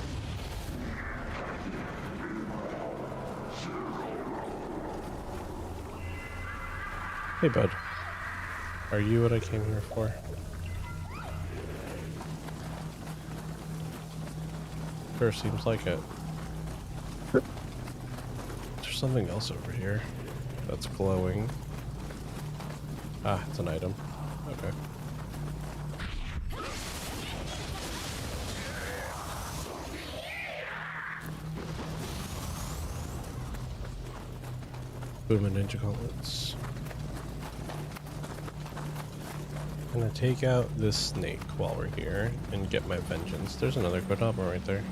Hey, bud. Are you what I came here for? Sure seems like it. There's something else over here that's glowing. Ah, it's an item. Okay. Boom and ninja gauntlets. I'm gonna take out this snake while we're here and get my vengeance. There's another Kodama right there.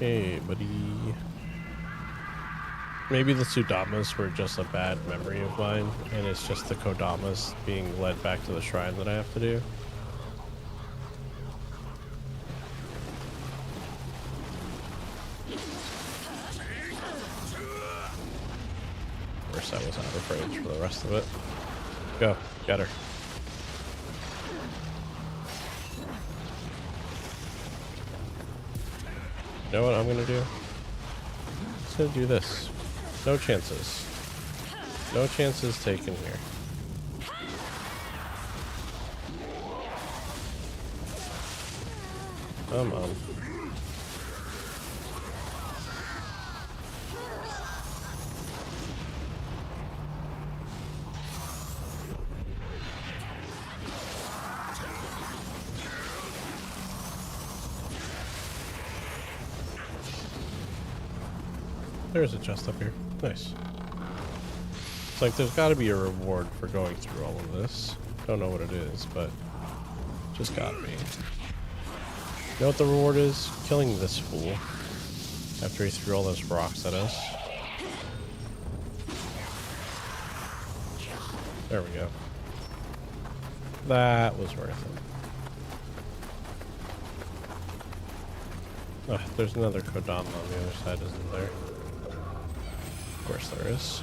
Hey, buddy. Maybe the Sudamas were just a bad memory of mine, and it's just the Kodamas being led back to the shrine that I have to do. Of course, I was out of range for the rest of it. Go, get her. You know what I'm gonna do? I'm just gonna do this. No chances. No chances taken here. Come on. There's a chest up here. Nice. It's like there's got to be a reward for going through all of this. Don't know what it is, but just gotta be. You know what the reward is? Killing this fool after he threw all those rocks at us. There we go. That was worth it. Ugh, there's another Kodama on the other side, isn't there? Of course there is.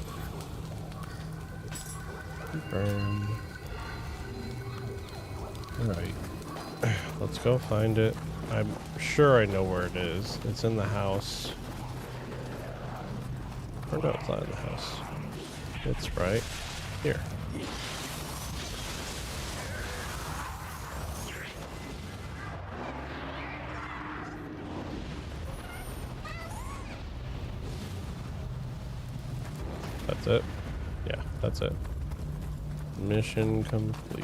Burn. Alright. Let's go find it. I'm sure I know where it is. It's in the house. Or no, it's not in the house. It's right here. That's it? Yeah, that's it. Mission complete.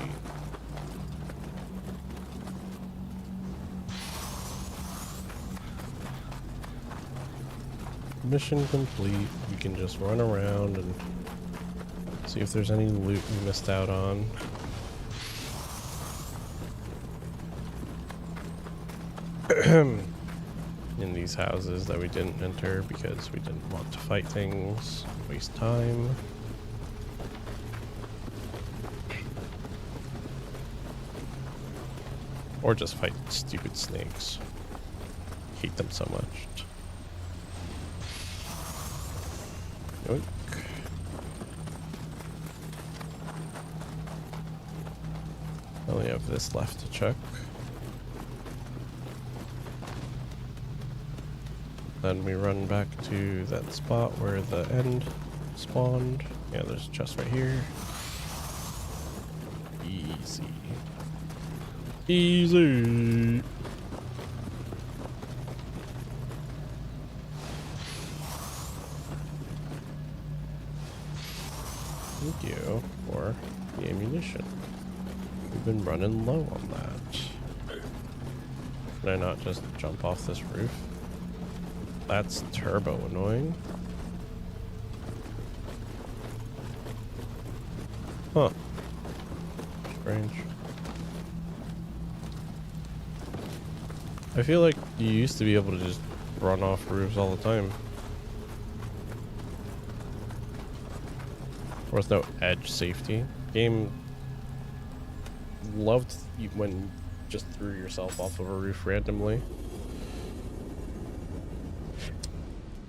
Mission complete. We can just run around and see if there's any loot we missed out on. In these houses that we didn't enter because we didn't want to fight things, waste time. Or just fight stupid snakes. Hate them so much. Yoink. I only have this left to check. Then we run back to that spot where the end spawned. Yeah, there's a chest right here. Easy. Easy. Thank you for the ammunition. We've been running low on that. Can I not just jump off this roof? That's turbo annoying. Huh. Strange. I feel like you used to be able to just run off roofs all the time. With no edge safety. Game loved you when you just threw yourself off of a roof randomly.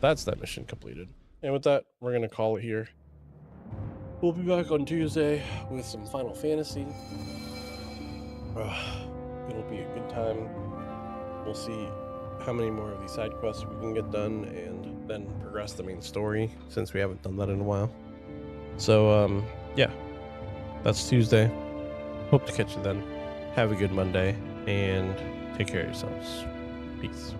That's that mission completed. And with that, we're going to call it here. We'll be back on Tuesday with some Final Fantasy. It'll be a good time. We'll see how many more of these side quests we can get done and then progress the main story, since we haven't done that in a while. So, yeah, that's Tuesday. Hope to catch you then. Have a good Monday and take care of yourselves. Peace.